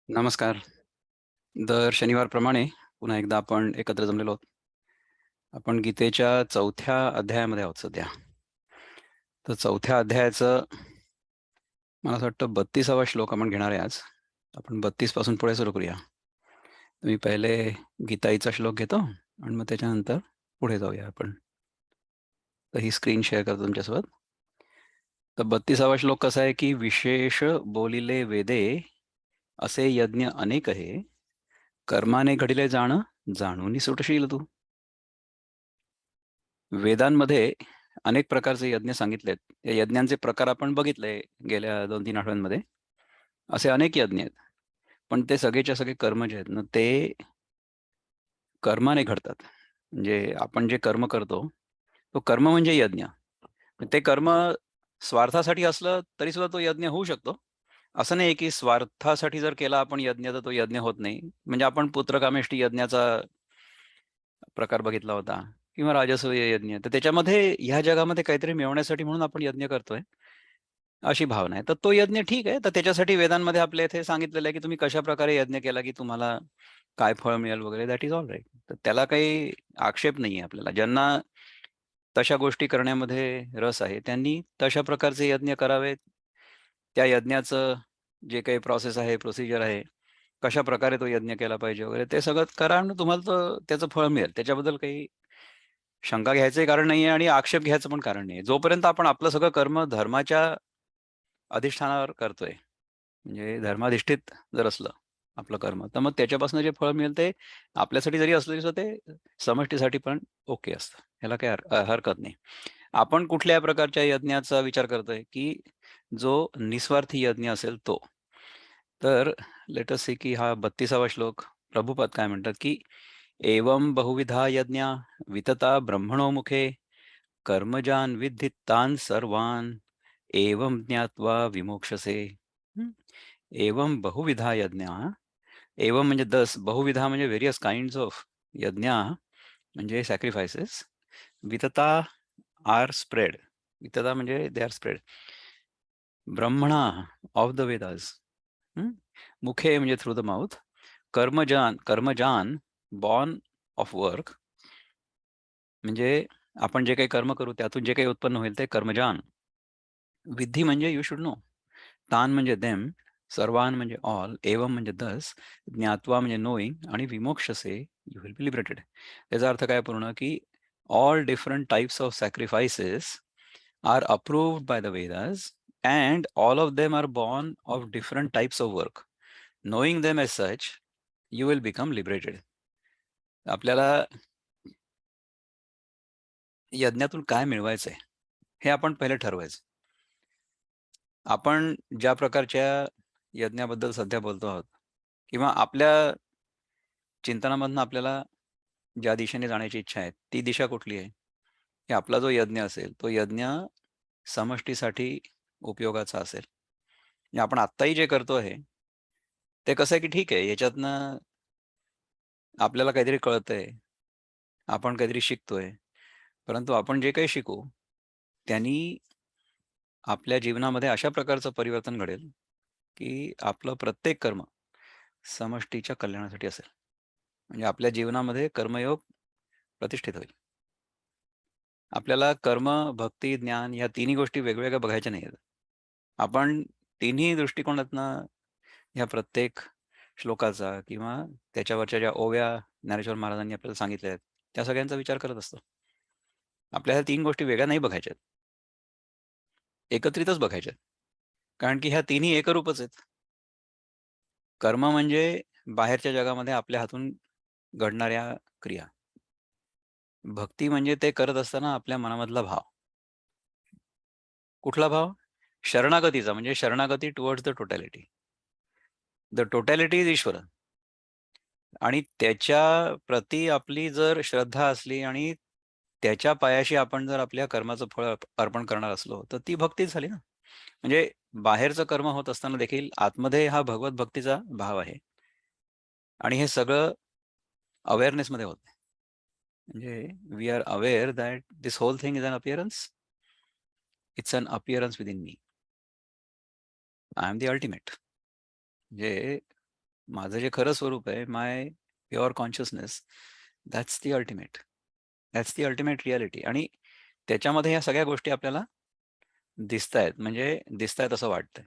नमस्कार. दर शनिवारप्रमाणे पुन्हा एकदा आपण एकत्र जमलेलो आहोत. आपण गीतेच्या 4थ्या अध्यायामध्ये आहोत सध्या. तर 4थ्या अध्यायाचं मला असं वाटतं 32वा श्लोक आपण घेणार आहे आज. आपण 32 पासून पुढे सुरू करूया. मी पहिले गीताईचा श्लोक घेतो आणि मग त्याच्यानंतर पुढे जाऊया आपण. तर ही स्क्रीन शेअर करतो तुमच्यासोबत. तर 32वा श्लोक कसा आहे की विशेष बोलिले वेदे असे यज्ञ अनेक आहे, कर्माने घडिले जाण जाणून सुटशील तू. वेदांमध्ये अनेक प्रकारचे यज्ञ सांगितलेत. या यज्ञांचे प्रकार आपण बघितले गेल्या 2-3 आठवड्यांमध्ये. असे अनेक यज्ञ आहेत. पण ते सगळेच्या सगळे कर्म जे आहेत ना, ते कर्माने घडतात. म्हणजे आपण जे कर्म करतो, तो कर्म म्हणजे यज्ञ. पण ते कर्म स्वार्थासाठी असलं तरी सुद्धा तो यज्ञ होऊ शकतो. असं नाही की स्वार्थासाठी जर केला आपण यज्ञ तर तो यज्ञ होत नाही. म्हणजे आपण पुत्रकामेष्टी यज्ञाचा प्रकार बघितला होता किंवा राजसूय यज्ञ. तर त्याच्यामध्ये ह्या जगामध्ये काहीतरी मिळवण्यासाठी म्हणून आपण यज्ञ करतोय, अशी भावना आहे. तर तो यज्ञ ठीक आहे. तर त्याच्यासाठी वेदांमध्ये आपल्या इथे सांगितलेलं आहे, की तुम्ही कशाप्रकारे यज्ञ केला, की तुम्हाला काय फळ मिळेल वगैरे दॅट इज ऑल राइट. तर त्याला काही आक्षेप नाहीये आपल्याला. ज्यांना तशा गोष्टी करण्यामध्ये रस आहे, त्यांनी तशा प्रकारचे यज्ञ करावेत. त्या यज्ञाचं जे काही प्रोसेस आहे, प्रोसिजर आहे, कशाप्रकारे तो यज्ञ केला पाहिजे वगैरे ते सगळं करा आणि तुम्हाला त्याचं फळ मिळेल. त्याच्याबद्दल काही शंका घ्यायचंही कारण नाहीये आणि आक्षेप घ्यायचं पण कारण नाहीये. जोपर्यंत आपण आपलं सगळं कर्म धर्माच्या अधिष्ठानावर करतोय, म्हणजे धर्माधिष्ठित जर असलं आपलं कर्म, तर मग त्याच्यापासून जे फळ मिळेल ते आपल्यासाठी जरी असलं तरी ते समष्टीसाठी पण ओके असतं. ह्याला काही हरकत नाही. आपण कुठल्या प्रकारच्या यज्ञाचा विचार करतोय, की जो निस्वार्थी यज्ञ असेल तो. तर लेट अस सी की हा 32वा श्लोक प्रभुपाद काय म्हणतात, की "एवं बहुविधा यज्ञा वितता ब्रह्मणो मुखे, कर्मजान् विद्धि तान् सर्वान्, एवं ज्ञात्वा विमोक्षसे." हं. एवं बहुविधा यज्ञा, एवं म्हणजे 10, बहुविधा म्हणजे व्हेरियस काइंड्स ऑफ यज्ञा म्हणजे सॅक्रिफाइसेस. वितता आर स्प्रेड. वितता म्हणजे दे आर स्प्रेड. ब्रह्मणा ऑफ द वेदास. मुखे म्हणजे थ्रू द माउथ. कर्मजान बॉर्न ऑफ वर्क. म्हणजे आपण जे काही कर्म करू त्यातून जे काही उत्पन्न होईल ते कर्मजान. विधी म्हणजे यू शुड नो. तान म्हणजे देम. सर्वान म्हणजे ऑल. एवम म्हणजे दस. ज्ञात्वा म्हणजे नोईंग. आणि विमोक्षसे यू विल बी लिबरेटेड. याचा अर्थ काय पूर्ण, की all different types of sacrifices are approved by the Vedas, and all of them are born of different types of work. Knowing them as such, you will become liberated. आपल्याला यज्ञातून काय मिळवायचंय हे आपण पहिले ठरवायचं. आपण ज्या प्रकारच्या यज्ञाबद्दल सध्या बोलतो आहोत किंवा आपल्या चिंतनामधनं आपल्याला ज्या दिशेने जाण्याची इच्छा आहे, ती दिशा कुठली आहे? की आपला जो यज्ञ असेल, तो यज्ञ समष्टीसाठी उपयोगाचा असेल. म्हणजे आपण आत्ताही जे करतो आहे, ते कसं आहे की ठीक आहे, याच्यातनं आपल्याला काहीतरी कळतंय, आपण काहीतरी शिकतोय. परंतु आपण जे काही शिकू, त्यांनी आपल्या जीवनामध्ये अशा प्रकारचं परिवर्तन घडेल, की आपलं प्रत्येक कर्म समष्टीच्या कल्याणासाठी असेल. म्हणजे आपल्या जीवनामध्ये कर्मयोग प्रतिष्ठित होईल. आपल्याला कर्म, भक्ती, ज्ञान ह्या तिन्ही गोष्टी वेगवेगळ्या बघायच्या नाहीयेत. आपण तिन्ही दृष्टिकोनातनं ह्या प्रत्येक श्लोकाचा किंवा त्याच्यावरच्या ज्या ओव्या ज्ञानेश्वर महाराजांनी आपल्याला सांगितल्या आहेत, त्या सगळ्यांचा विचार करत असतो. आपल्याला 3 गोष्टी वेगळ्या नाही बघायच्या आहेत. एकत्रितच बघायच्या आहेत. कारण की ह्या तिन्ही एकरूपच आहेत. कर्म म्हणजे बाहेरच्या जगामध्ये आपल्या हातून घडणाऱ्या क्रिया. भक्ती म्हणजे ते करत असताना आपल्या मनामधला भाव. कुठला भाव? शरणागतीचा म्हणजे शरणागती towards the totality. The totality is ईश्वर. आणि त्याच्या प्रती आपली जर श्रद्धा असली आणि त्याच्या पायाशी आपण जर आपल्या कर्माचं फळ अर्पण करणार असलो, तर ती भक्तीच झाली ना. म्हणजे बाहेरचं कर्म होत असताना देखील आतमध्ये हा भगवत भक्तीचा भाव आहे. आणि हे सगळं अवेअरनेसमध्ये होतं. म्हणजे we are aware that this whole thing is an appearance. It's an appearance within me. I am the ultimate. म्हणजे माझं जे खरं स्वरूप आहे, my pure consciousness, that's the ultimate. That's the ultimate reality. आणि त्याच्यामध्ये ह्या सगळ्या गोष्टी आपल्याला दिसतायत, म्हणजे दिसतायत असं वाटतंय.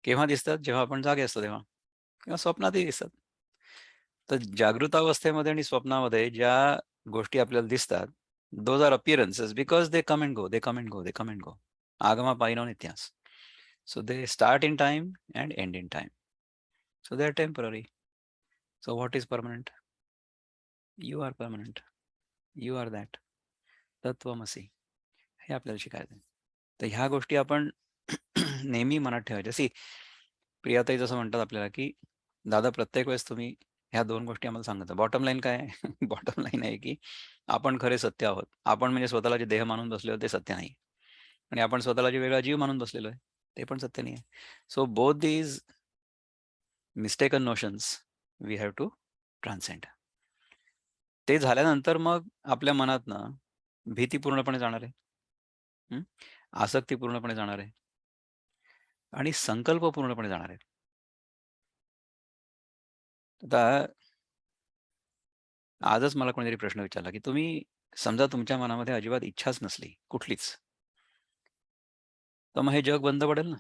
केव्हा दिसतात? जेव्हा आपण जागे असतो तेव्हा, किंवा स्वप्नातही दिसतात. तर जागृत अवस्थेमध्ये आणि स्वप्नामध्ये ज्या गोष्टी आपल्याला दिसतात, those are appearances because they come and go, they come and go, they come and go. आगमा पायनो नित्यास. So they start in time and end in time. So they are temporary. So what is permanent? You are permanent. You are that. तत्वमसी. हे आपल्याला शिकायचं आहे. तर ह्या गोष्टी आपण नेहमी मनात ठेवायच्या. प्रियाताई जसं म्हणतात आपल्याला, की दादा प्रत्येक वेळेस तुम्ही ह्या 2 गोष्टी आम्हाला सांगता. बॉटम लाईन काय आहे? बॉटम लाईन आहे, की आपण खरे सत्य आहोत. आपण म्हणजे स्वतःला जे देह मानून बसलेलो ते सत्य नाही. आणि आपण स्वतःला जे वेगळा जीव मानून बसलेलो आहे, ते पण सत्य नाही आहे. So both these mistaken notions we have to transcend. ते झाल्यानंतर मग आपल्या मनातनं भीती पूर्णपणे जाणार आहे. आसक्ती पूर्णपणे जाणार आहे. आणि संकल्प पूर्णपणे जाणार आहेत. आता आजच मला कोणीतरी प्रश्न विचारला, की तुम्ही समजा तुमच्या मनामध्ये अजिबात इच्छाच नसली कुठलीच, तर मग हे जग बंद पडेल ना?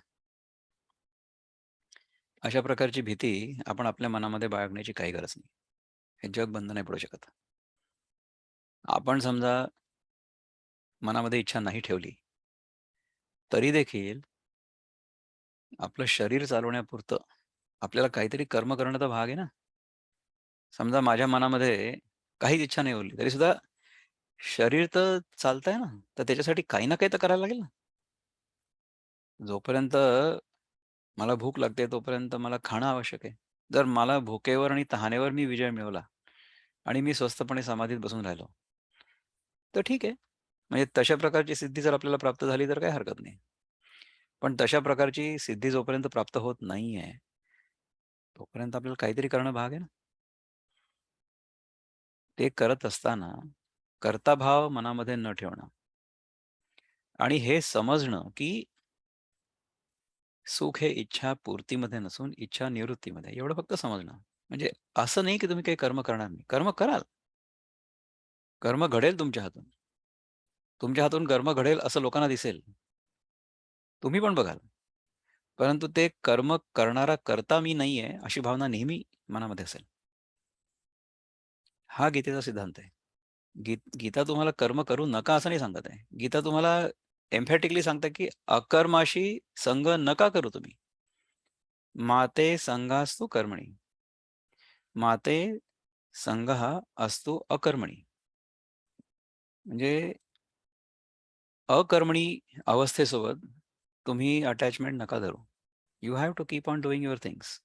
अशा प्रकारची भीती आपण आपल्या मनामध्ये बाळगण्याची काही गरज नाही. हे जग बंद नाही पडू शकत. आपण समजा मनामध्ये इच्छा नाही ठेवली, तरी देखील आपलं शरीर चालवण्यापुरतं आपल्याला काहीतरी कर्म करणं तर भाग आहे ना. समजा माझ्या मनामध्ये काहीच इच्छा नाही उरली, तरीसुद्धा शरीर तर चालतंय ना, तर त्याच्यासाठी काही ना काही तर करायला लागेल ना. जोपर्यंत मला भूक लागते तोपर्यंत मला खाणं आवश्यक आहे. जर मला भुकेवर आणि तहानेवर मी विजय मिळवला आणि मी स्वस्थपणे समाधीत बसून राहिलो, तर ठीक आहे. म्हणजे तशा प्रकारची सिद्धी जर आपल्याला प्राप्त झाली तर काही हरकत नाही. पण तशा प्रकारची सिद्धी जोपर्यंत प्राप्त होत नाहीये, तोपर्यंत आपल्याला काहीतरी करणं भाग आहे ना. ते करत असताना कर्ताभाव मनामध्ये न ठेवणं आणि हे समजणं, की सुख हे इच्छा पूर्तीमध्ये नसून इच्छा निवृत्तीमध्ये आहे. एवढं फक्त समजणं. म्हणजे असं नाही की तुम्ही काही कर्म करणार नाही. कर्म कराल. कर्म घडेल तुमच्या हातून. तुमच्या हातून कर्म घडेल असं लोकांना दिसेल. तुम्ही पण बघाल. परंतु ते कर्म करणारा कर्ता मी नाहीये, अशी भावना नेहमी मनामध्ये असेल. हा गीतेचा सिद्धांत आहे. गीता तुम्हाला कर्म करू नका असं नाही सांगत आहे. गीता तुम्हाला एम्फॅटिकली सांगते, की अकर्माशी संग नका करू तुम्ही. माते संगास्तु कर्मणी. माते संगः अस्तु अकर्मणी. म्हणजे अकर्मणी अवस्थेसोबत तुम्ही अटॅचमेंट नका धरू. You have to keep on doing your things.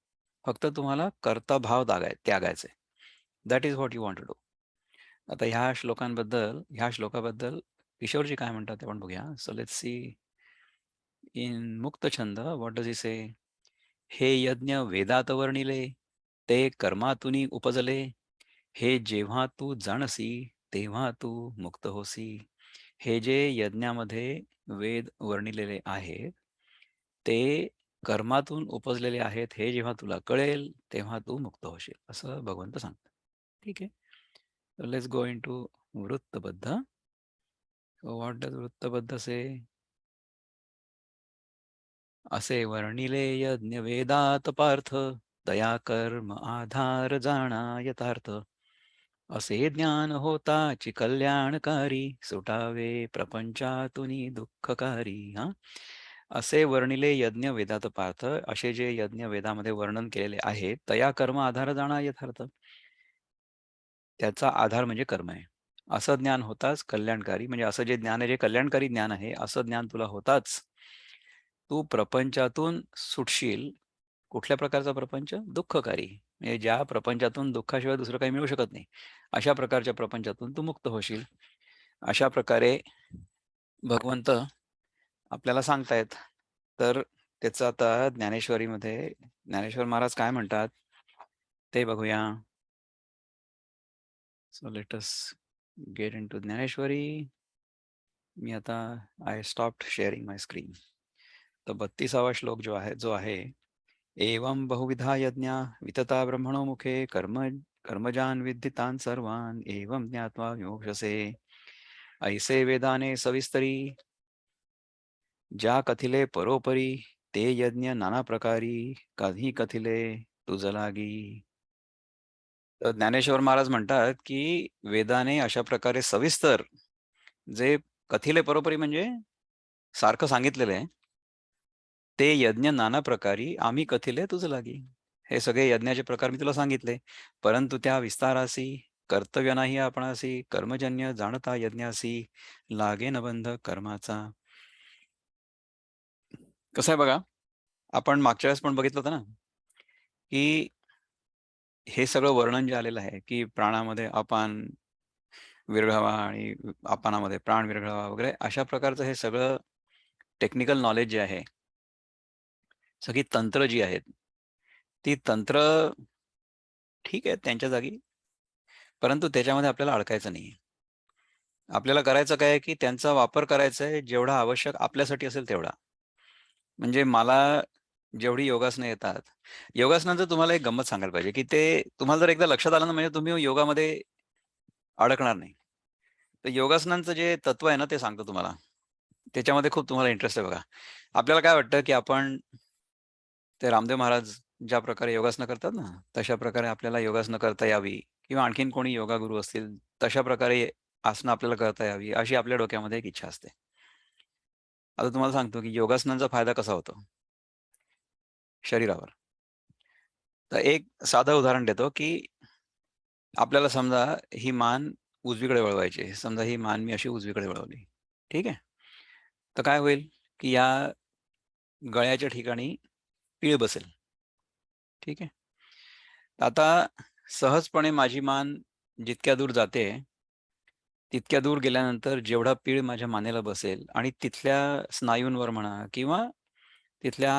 फक्त तुम्हाला कर्ताभाव त्यागायचा आहे. That is what you want to do. आता ह्या श्लोकाबद्दल किशोरजी काय म्हणतात ते आपण बघूया. सो लेट्स सी इन मुक्त छंद व्हॉट डज ही से. हे यज्ञ वेदात वर्णिले, ते कर्मातुनी उपजले. हे जेव्हा तू जाणसी, तेव्हा तू मुक्त होसी. हे जे यज्ञामध्ये वेद वर्णिलेले आहेत, ते कर्मातून उपजलेले आहेत. हे जेव्हा तुला कळेल, तेव्हा तू मुक्त होशील, असं भगवंत सांगतात. ठीक आहे. लेट्स गो इनटू वृत्तबद्ध. व्हॉट डज वृत्तबद्ध से? असे वर्णिले यज्ञ वेदात पार्थ, दया कर्म आधार जाणा यथार्थ. असे ज्ञान होताची कल्याणकारी, सुटावे प्रपंचातुनी दुःखकारी. हा, असे वर्णिले यज्ञ वेदात पार्थ. असे जे यज्ञ वेदामध्ये वर्णन केलेले आहे, तया कर्म आधार जाणा यथार्थ. त्याचा आधार म्हणजे कर्म आहे. असं ज्ञान होताच कल्याणकारी, म्हणजे असं जे ज्ञान आहे, जे कल्याणकारी ज्ञान आहे, असं ज्ञान तुला होताच तू प्रपंचातून सुटशील. कुठल्या प्रकारचा प्रपंच? दुःखकारी. म्हणजे ज्या प्रपंचातून दुःखाशिवाय दुसरं काही मिळू शकत नाही, अशा प्रकारच्या प्रपंचातून तू मुक्त होशील. अशा प्रकारे भगवंत आपल्याला सांगतायत. तर त्याचं आता ज्ञानेश्वरीमध्ये ज्ञानेश्वर महाराज काय म्हणतात ते बघूया. So let us get into Dnyaneshwari. मी आता I stopped sharing my screen. तर 32वा श्लोक जो आहे एवं बहुविधा यज्ञा वितता ब्रह्मणो मुखे कर्मजान् विद्धि तान् सर्वान् एवं ज्ञात्वा विमोक्षसे. ऐसे वेदाने सविस्तरी ज्या कथिले परोपरी ते यज्ञ नाना प्रकारी काही कथिले तुझ लागी. तर ज्ञानेश्वर महाराज म्हणतात, की वेदाने अशा प्रकारे सविस्तर जे कथिले परोपरी म्हणजे सारखं सांगितलेलं आहे, ते यज्ञ नाना प्रकारी आम्ही कथिले तुझ लागी. हे सगळे यज्ञाचे प्रकार मी तुला सांगितले. परंतु त्या विस्तारासी कर्तव्य नाही आपणासी कर्मजन्य जाणता यज्ञासी लागे न बंध कर्माचा. कसं आहे बघा, आपण मागच्या वेळेस पण बघितलं होतं ना, की हे सगळं वर्णन जे आलेलं आहे, की प्राणामध्ये अपान विरघळावा आणि अपानामध्ये प्राण विरघळावा वगैरे अशा प्रकारचं हे सगळं टेक्निकल नॉलेज जे आहे, सगळी तंत्र जी आहेत, ती तंत्र ठीक आहे त्यांच्या जागी, परंतु त्याच्यामध्ये आपल्याला अडकायचं नाहीये. आपल्याला करायचं काय आहे, की त्यांचा वापर करायचा आहे जेवढा आवश्यक आपल्यासाठी असेल तेवढा. म्हणजे मला जेवढी योगासनं येतात, योगासनांचं तुम्हाला एक गंमत सांगायला पाहिजे, की ते तुम्हाला जर एकदा लक्षात आलं ना, म्हणजे तुम्ही योगामध्ये अडकणार नाही. तर योगासनांचं जे तत्व आहे ना, ते सांगतो तुम्हाला. त्याच्यामध्ये खूप तुम्हाला इंटरेस्ट आहे बघा. आपल्याला काय वाटतं, की आपण ते रामदेव महाराज ज्या प्रकारे योगासनं करतात ना, तशा प्रकारे आपल्याला योगासनं करता यावी किंवा आणखीन कोणी योगा गुरु असतील, तशा प्रकारे आसनं आपल्याला करता यावी, अशी आपल्या डोक्यामध्ये एक इच्छा असते. आता तुम्हाला सांगतो, की योगासनांचा फायदा कसा होतो शरीरावर. तर एक साधं उदाहरण देतो, की आपल्याला समजा ही मान उजवीकडे वळवायची आहे. समजा ही मान मी अशी उजवीकडे वळवली. ठीक आहे. तर काय होईल, की या गळ्याच्या ठिकाणी पीळ बसेल. ठीक आहे. आता सहजपणे माझी मान जितक्या दूर जाते, तितक्या दूर गेल्यानंतर जेवढा पीळ माझ्या मानेला बसेल आणि तिथल्या स्नायूंवर म्हणा किंवा तिथल्या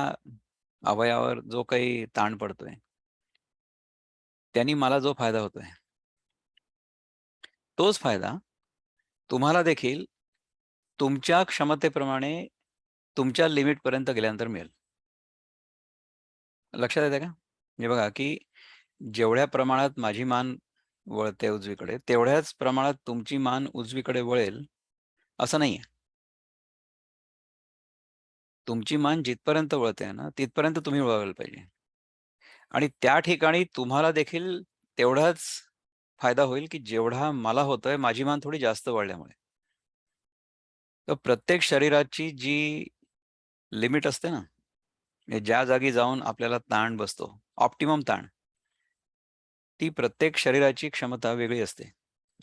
अवयवावर जो काही ताण पडतोय, त्यांनी मला जो फायदा होतोय, तोच फायदा तुम्हाला देखील तुमच्या क्षमतेप्रमाणे तुमच्या लिमिटपर्यंत गेल्यानंतर मिळेल. लक्षात येतंय का? म्हणजे बघा, की जेवढ्या प्रमाणात माझी मान वळते उजवीकडे, तेवढ्याच प्रमाणात तुमची मान उजवीकडे वळेल असं नाहीये. तुमची मान जिथपर्यंत वळते ना, तिथपर्यंत तुम्ही वळवायला पाहिजे आणि त्या ठिकाणी तुम्हाला देखील तेवढाच फायदा होईल, की जेवढा मला होतोय माझी मान थोडी जास्त वळल्यामुळे. तर प्रत्येक शरीराची जी लिमिट असते ना, म्हणजे ज्या जागी जाऊन आपल्याला ताण बसतो, ऑप्टिमम ताण, ती प्रत्येक शरीराची क्षमता वेगळी असते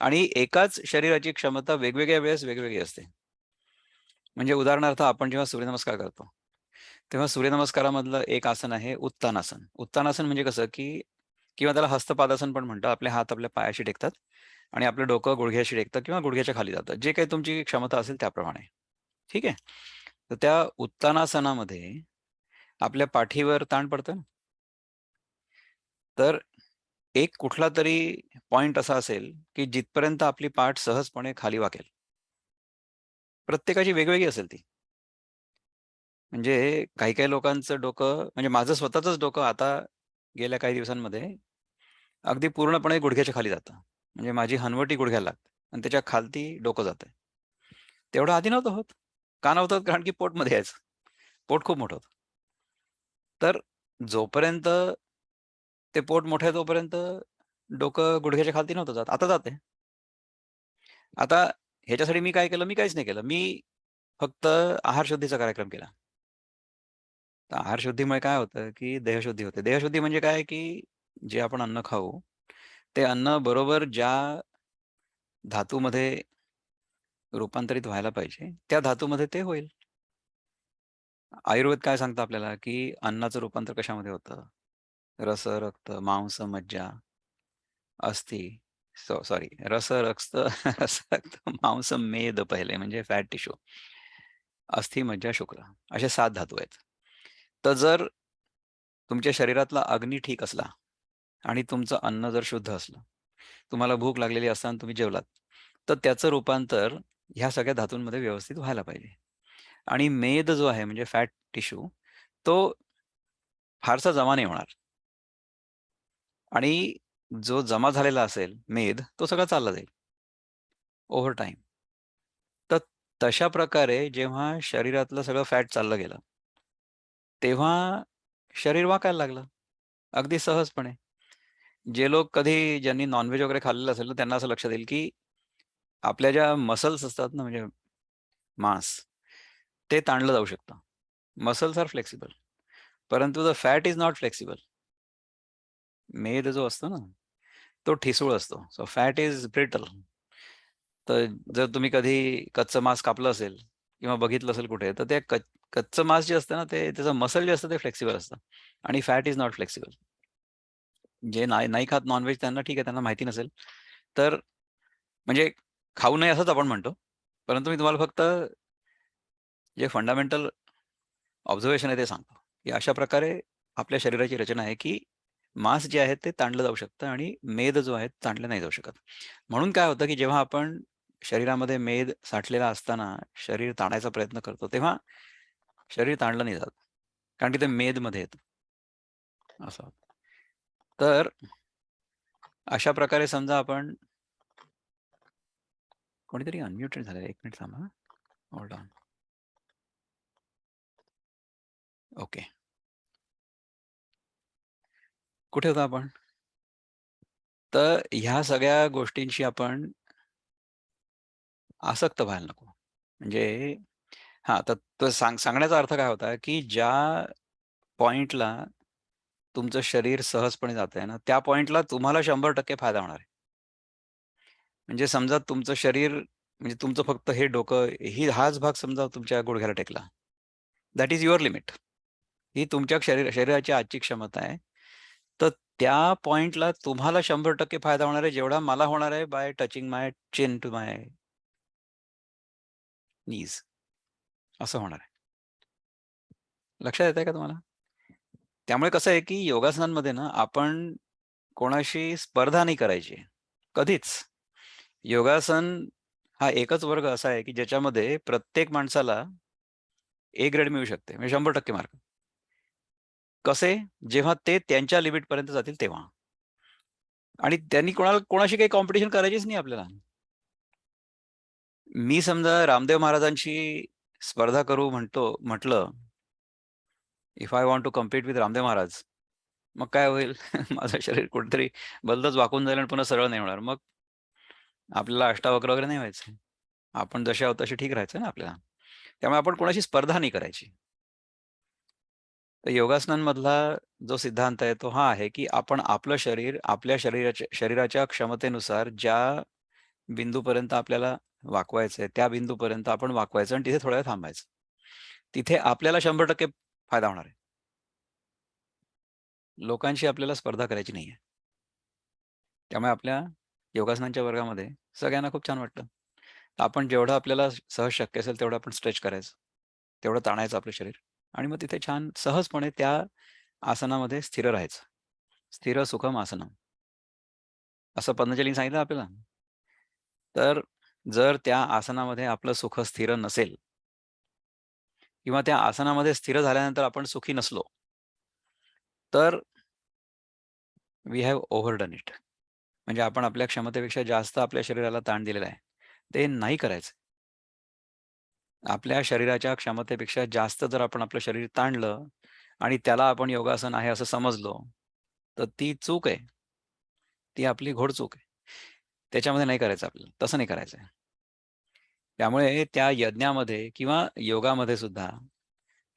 आणि एकाच शरीराची क्षमता वेगवेगळ्या वेळेस वेगवेगळी असते. म्हणजे उदाहरणार्थ आपण जेव्हा सूर्यनमस्कार करतो, तेव्हा सूर्यनमस्कारामधलं एक आसन आहे उत्तानासन. उत्तानासन म्हणजे कसं, की किंवा त्याला हस्तपादासन पण म्हणतात. आपले हात आपल्या पायाशी टेकतात आणि आपलं डोकं गुडघ्याशी टेकतं किंवा गुडघ्याच्या खाली जातं. जे काही तुमची क्षमता असेल त्याप्रमाणे. ठीक आहे. तर त्या उत्तानासनामध्ये आपल्या पाठीवर ताण पडतं ना, तर एक कुठलातरी पॉइंट असा असेल, की जिथपर्यंत आपली पाठ सहजपणे खाली वाकेल. प्रत्येकाची वेगवेगळी असेल ती. म्हणजे काही-काही लोकांचं डोकं म्हणजे माझं स्वतःचंच डोकं आता गेल्या काही दिवसांमध्ये अगदी पूर्णपणे गुडघ्याच्या खाली जातं. म्हणजे माझी हनवटी गुडघ्याला लागते आणि त्याच्या खालती डोकं जातंय. तेवढं आधी नव्हतं होत. का नव्हतं होत? कारण की पोटमध्ये यायचं. पोट खूप मोठं होतं. तर जोपर्यंत ते पोट मोठं आहे तोपर्यंत डोकं गुडघ्याच्या खालती नव्हतं जात. आता जातंय. आता ह्याच्यासाठी मी काय केलं? मी काहीच नाही केलं. मी फक्त आहारशुद्धीचा कार्यक्रम केला. तर आहारशुद्धीमुळे काय होतं, की देहशुद्धी होते. देहशुद्धी म्हणजे काय, की जे आपण अन्न खाऊ, ते अन्न बरोबर ज्या धातूमध्ये रूपांतरित व्हायला पाहिजे, त्या धातूमध्ये ते होईल. आयुर्वेद काय सांगतं आपल्याला, की अन्नाचं रूपांतर कशामध्ये होतं? रस, रक्त, मांस, मज्जा, अस्थी सॉरी रस, रक्त रस, रक्त, मांस, मेद पहिले म्हणजे फॅट टिश्यू. अस्थी, मज्जा, शुक्र असे 7 धातू आहेत. तर जर तुमच्या शरीरातला अग्नी ठीक असला आणि तुमचं अन्न जर शुद्ध असलं, तुम्हाला भूक लागलेली असताना तुम्ही जेवलात, तर त्याचं रूपांतर ह्या सगळ्या धातूंमध्ये व्यवस्थित व्हायला पाहिजे. आणि मेद जो आहे म्हणजे फॅट टिश्यू तो फारसा जमा नाही होणार. आणि जो जमा झालेला असेल मेद, तो सगळा चालला जाईल ओव्हर टाईम. तर तशा प्रकारे जेव्हा शरीरातलं सगळं फॅट चाललं गेलं, तेव्हा शरीर वाकायला लागलं, अगदी सहजपणे. जे लोक कधी ज्यांनी नॉन-व्हेज वगैरे खाल्लेलं असेल ना, त्यांना असं लक्षात येईल, की आपल्या ज्या मसल्स असतात ना, म्हणजे मांस, ते ताणलं जाऊ शकतं. मसल्स आर फ्लेक्सिबल, परंतु the fat is not flexible. मेद जो असतो ना, तो ठिसूळ असतो. So fat is brittle. तर जर तुम्ही कधी कच्चं मांस कापलं असेल किंवा बघितलं असेल कुठे, तर ते कच्चं मांस जे असतं ना, ते त्याचं मसल जे असतं ते फ्लेक्सिबल असतं आणि फॅट इज नॉट फ्लेक्सिबल. जे नाही नाही खात नॉन त्यांना ठीक आहे, त्यांना माहिती नसेल. तर म्हणजे खाऊ नये असंच आपण म्हणतो. परंतु मी तुम्हाला फक्त जे फंडामेंटल ऑब्झर्वेशन आहे ते सांगतो, की अशा प्रकारे आपल्या शरीराची रचना आहे, की मांस जे आहे ते ताणलं जाऊ शकतं आणि मेद जो आहे ताणलं नाही जाऊ शकत. म्हणून काय होतं, की जेव्हा आपण शरीरामध्ये मेद साठलेला असताना शरीर ताणायचा प्रयत्न करतो, तेव्हा शरीर ताणलं नाही जात. कारण की ते मेदमध्ये येतं. असं होतं. तर अशा प्रकारे समजा आपण कोणीतरी अनम्युटेड झालंय. 1 मिनिट थांबा हां. Hold on. ओके. कुठे होतो आपण? तर ह्या सगळ्या गोष्टींशी आपण आसक्त व्हायला नको. म्हणजे हां, तर तर सांगण्याचा अर्थ काय होता, की ज्या पॉइंटला तुमचं शरीर सहजपणे जातंय ना, त्या पॉइंटला तुम्हाला 100% फायदा होणार आहे. म्हणजे समजा तुमचं शरीर म्हणजे तुमचं फक्त हे डोकं हाच भाग समजा तुमच्या गुडघ्याला टेकला. That is your limit. ही तुमच्या शरीराची आजची क्षमता आहे. तर त्या पॉइंटला तुम्हाला 100% फायदा होणार आहे, जेवढा मला होणार आहे by touching my chin to my knees असं होणार आहे. लक्षात येतंय का तुम्हाला? त्यामुळे कसं आहे, की योगासनांमध्ये ना आपण कोणाशी स्पर्धा नाही करायची. कधीच. योगासन हा एकच वर्ग असा आहे, की ज्याच्यामध्ये प्रत्येक माणसाला ए ग्रेड मिळू शकते. म्हणजे 100% मार्क. कसे? जेव्हा ते त्यांच्या लिमिटपर्यंत जातील तेव्हा. आणि त्यांनी कोणाशी काही कॉम्पिटिशन करायचीच नाही आपल्याला. मी समजा रामदेव महाराजांशी स्पर्धा करू म्हटलं, if I want to compete with Ramdev Maharaj, मग काय होईल? माझं शरीर कुठेतरी भलतंच वाकून जाईल आणि पुन्हा सरळ नाही होणार. मग आपल्याला अष्टावक्र वगैरे नाही व्हायचं. आपण जसे आहोत तसे ठीक राहायचं ना आपल्याला. त्यामुळे आपण कोणाशी स्पर्धा नाही करायची. तर योगासनांमधला जो सिद्धांत आहे तो हा आहे, की आपण आपलं शरीर आपल्या शरीराच्या क्षमतेनुसार ज्या बिंदूपर्यंत आपल्याला वाकवायचंय, त्या बिंदूपर्यंत आपण वाकवायचं आणि तिथे थोडा वेळ थांबायचं. तिथे आपल्याला 100% फायदा होणार आहे. लोकांशी आपल्याला स्पर्धा करायची नाहीये. त्यामुळे आपल्या योगासनांच्या वर्गामध्ये सगळ्यांना खूप छान वाटतं. आपण जेवढं आपल्याला सहज शक्य असेल तेवढं आपण स्ट्रेच करायचं. तेवढं ताणायचं आपलं शरीर आणि मग तिथे छान सहजपणे त्या आसनामध्ये स्थिर राहायचं. स्थिर सुखम आसनम असं पतंजलीने सांगितलं आपल्याला. तर जर त्या आसनामध्ये आपलं सुख स्थिर नसेल किंवा त्या आसनामध्ये स्थिर झाल्यानंतर आपण सुखी नसलो, तर वी हॅव ओव्हरडन इट. म्हणजे आपण आपल्या क्षमतेपेक्षा जास्त आपल्या शरीराला ताण दिलेला आहे. ते नाही करायचं. आपल्या शरीराच्या क्षमतेपेक्षा जास्त जर आपण आपलं शरीर ताणलं आणि त्याला आपण योगासन आहे असं समजलो, तर ती चूक आहे. ती आपली घोडचूक आहे. त्याच्यामध्ये नाही करायचं आपल्याला. तसं नाही करायचं त्यामुळे त्या यज्ञामध्ये किंवा योगामध्ये सुद्धा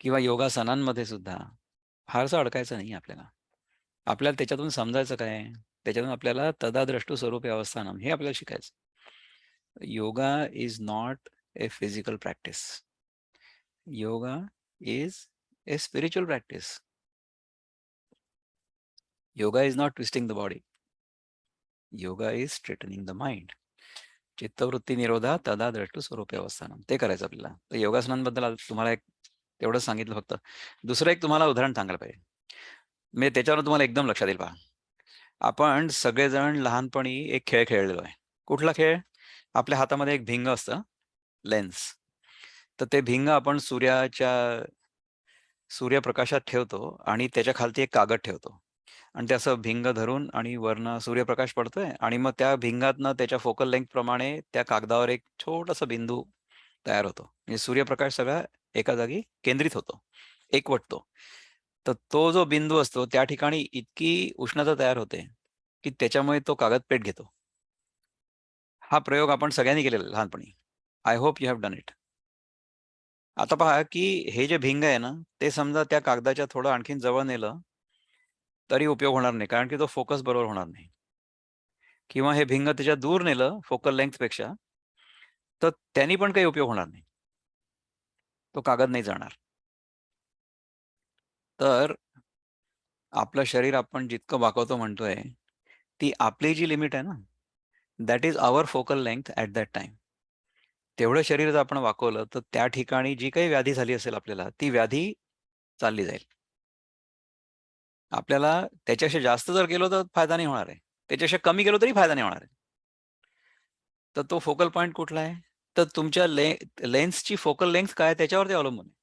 किंवा योगासनांमध्ये सुद्धा फारसं अडकायचं नाही आपल्याला. आपल्याला त्याच्यातून समजायचं काय? त्याच्यातून आपल्याला तदादृष्टू स्वरूपे अवस्थानम हे आपल्याला शिकायचं. Yoga is not a physical practice. Yoga is a spiritual practice. Yoga is not twisting the body. Yoga is straightening the mind. चित्तवृत्ती निरोधा तदा द्रष्टू स्वरूपे अवस्थानम. ते करायचं आपल्याला. तर योगासनांबद्दल आज तुम्हाला एक तेवढंच सांगितलं फक्त. दुसरं एक तुम्हाला उदाहरण सांगायला पाहिजे. म्हणजे त्याच्यावरून तुम्हाला एकदम लक्षात येईल पहा. आपण सगळेजण लहानपणी एक खेळ खेळलेलो आहे. कुठला खेळ? आपल्या हातामध्ये एक भिंग असतं, लेन्स. तर ते भिंग आपण सूर्यप्रकाशात ठेवतो आणि त्याच्या खालती एक कागद ठेवतो आणि ते असं भिंग धरून आणि वरनं सूर्यप्रकाश पडतोय आणि मग त्या भिंगातनं त्याच्या फोकल लेंथ प्रमाणे त्या कागदावर एक छोटासा बिंदू तयार होतो. म्हणजे सूर्यप्रकाश सगळा एका जागी केंद्रित होतो, एकवटतो. तर तो जो बिंदू असतो त्या ठिकाणी इतकी उष्णता तयार होते, की त्याच्यामुळे तो कागद पेट घेतो. हा प्रयोग आपण सगळ्यांनी केलेला आहे लहानपणी. I hope you have done it. आता पहा, की हे जे भिंग आहे ना, ते समजा त्या कागदाच्या थोडं आणखीन जवळ नेलं, तरी उपयोग होणार नाही. कारण की तो फोकस बरोबर होणार नाही. किंवा हे भिंग त्याच्या दूर नेलं फोकल लेंग्थपेक्षा, तर त्यानी पण काही उपयोग होणार नाही. तो कागद नाही जाणार. तर आपलं शरीर आपण जितकं वाकवतो म्हणतोय, ती आपली जी लिमिट आहे ना, that is our focal length at that time. तेवढं शरीर जर आपण वाकवलं, तर त्या ठिकाणी जी काही व्याधी झाली असेल आपल्याला, ती व्याधी चालली जाईल. आपल्याला त्याच्यापेक्षा जास्त जर गेलो तर फायदा नाही होणार आहे. त्याच्यापेक्षा कमी गेलो तरी फायदा नाही होणार आहे. तर तो फोकल पॉइंट कुठला आहे? तर तुमच्या लेन्सची फोकल लेंग्थ काय आहे त्याच्यावरती अवलंबून आहे.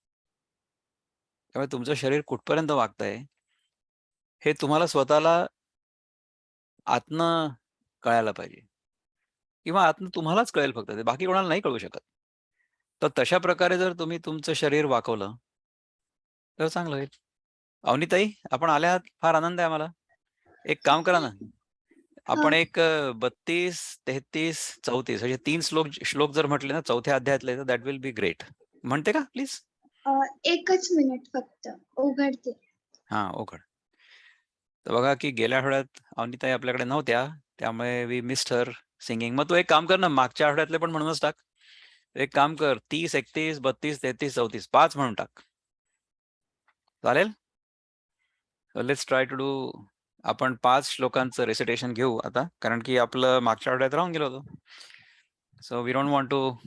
त्यामुळे तुमचं शरीर कुठपर्यंत वाकतंय, हे तुम्हाला स्वतःला आतनं कळायला पाहिजे किंवा आतनं तुम्हालाच कळेल फक्त ते बाकी कोणाला नाही कळू शकत. तर तशा प्रकारे जर तुम्ही तुमचं शरीर वाकवलं, तर चांगलं होईल. अवनीताई, आपण आल्या आहात. फार आनंद आहे आम्हाला. एक काम करा ना, हा. आपण एक 32, 33, 34 असे 3 श्लोक श्लोक जर म्हटले ना 4थ्या अध्यायातले, तर दॅट विल बी ग्रेट. म्हणते का प्लीज? एकच मिनिट फक्त उघडते. हां, उघड. तर बघा की गेल्या आठवड्यात अवनीताई आपल्याकडे नव्हत्या, त्यामुळे वी मिस्ड हर सिंगिंग. मग तू एक काम कर ना, मागच्या आठवड्यातले पण म्हणूनच टाक. एक काम कर, 30, 31, 32, 33, 34 5 म्हणून टाक. चालेल? Let's try to do. आपण 5 श्लोकांचं रेसिटेशन घेऊ आता, कारण की आपलं मागच्या आठवड्यात राहून गेलं होतं. So we don't want to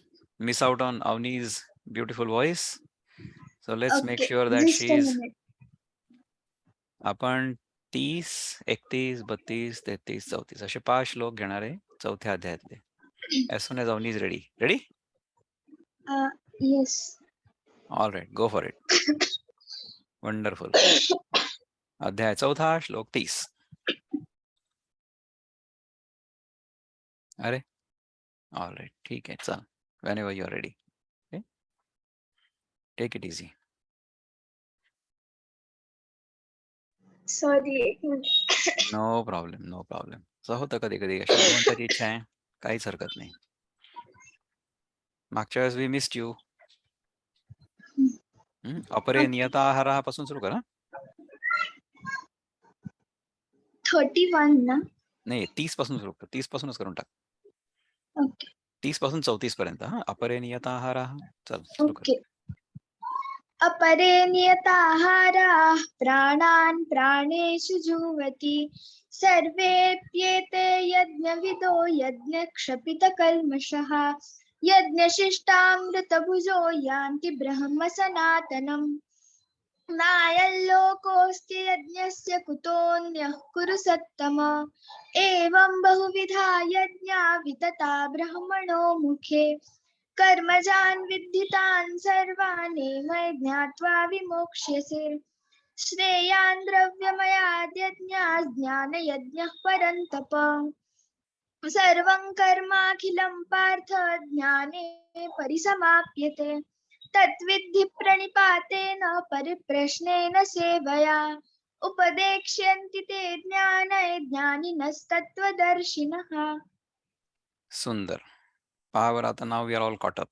miss out on Avni's beautiful voice. So let's make okay, sure that just a she's minute. आपण 30, 31, 32, 33, 34 असे 5 श्लोक घेणार आहे 4थ्या अध्यायातले. As soon as Avni is ready. Ready? Yes. All right, go for it. Wonderful. अध्याय 4था श्लोक 30. अरे, all right, ठीक आहे, चल. Whenever you are ready. Okay? Take it easy. Sorry, एक minute. No problem, no problem. असं होतं कधी-कधी, अशी भगवंताची इच्छा आहे, काहीच हरकत नाही. मागच्या वेळेस वी मिस्ड यू. अपरे नियता आहारापासून सुरू कर. 31 ना? नाही, 30 पासून सुरू कर. 30 पासूनच करून टाक. ओके. 30 पासून 34 पर्यंत. अपरे नियता आहाराः. चल सुरू कर. ओके. अपरे नियताहाराः प्राणान् प्राणेषु जुह्वति सर्वेऽप्येते यज्ञविदो यज्ञक्षपितकल्मषः यज्ञशिष्टामृतभुजो यान्ति ब्रह्म सनातनम् नायल्लोकोऽस्ति यज्ञस्य कुतोऽन्यः कुरु सत्तम एवं बहुविधा यज्ञा वितता ब्रह्मणो मुखे कर्मजान् विद्धितान् सर्वानेव ज्ञात्वा विमोक्ष्यसे श्रेयान् द्रव्यमयाद्यज्ञात् ज्ञानयज्ञः परन्तप सर्वं कर्माखिलं पार्थ ज्ञाने परिसमाप्यते तद्विद्धि प्रणिपातेन परिप्रश्नेन सेवया उपदेक्ष्यन्ति ते ज्ञाने ज्ञानिनस्तत्त्वदर्शिनः. सुंदर. पहा बरं, आता नाव we are all caught up.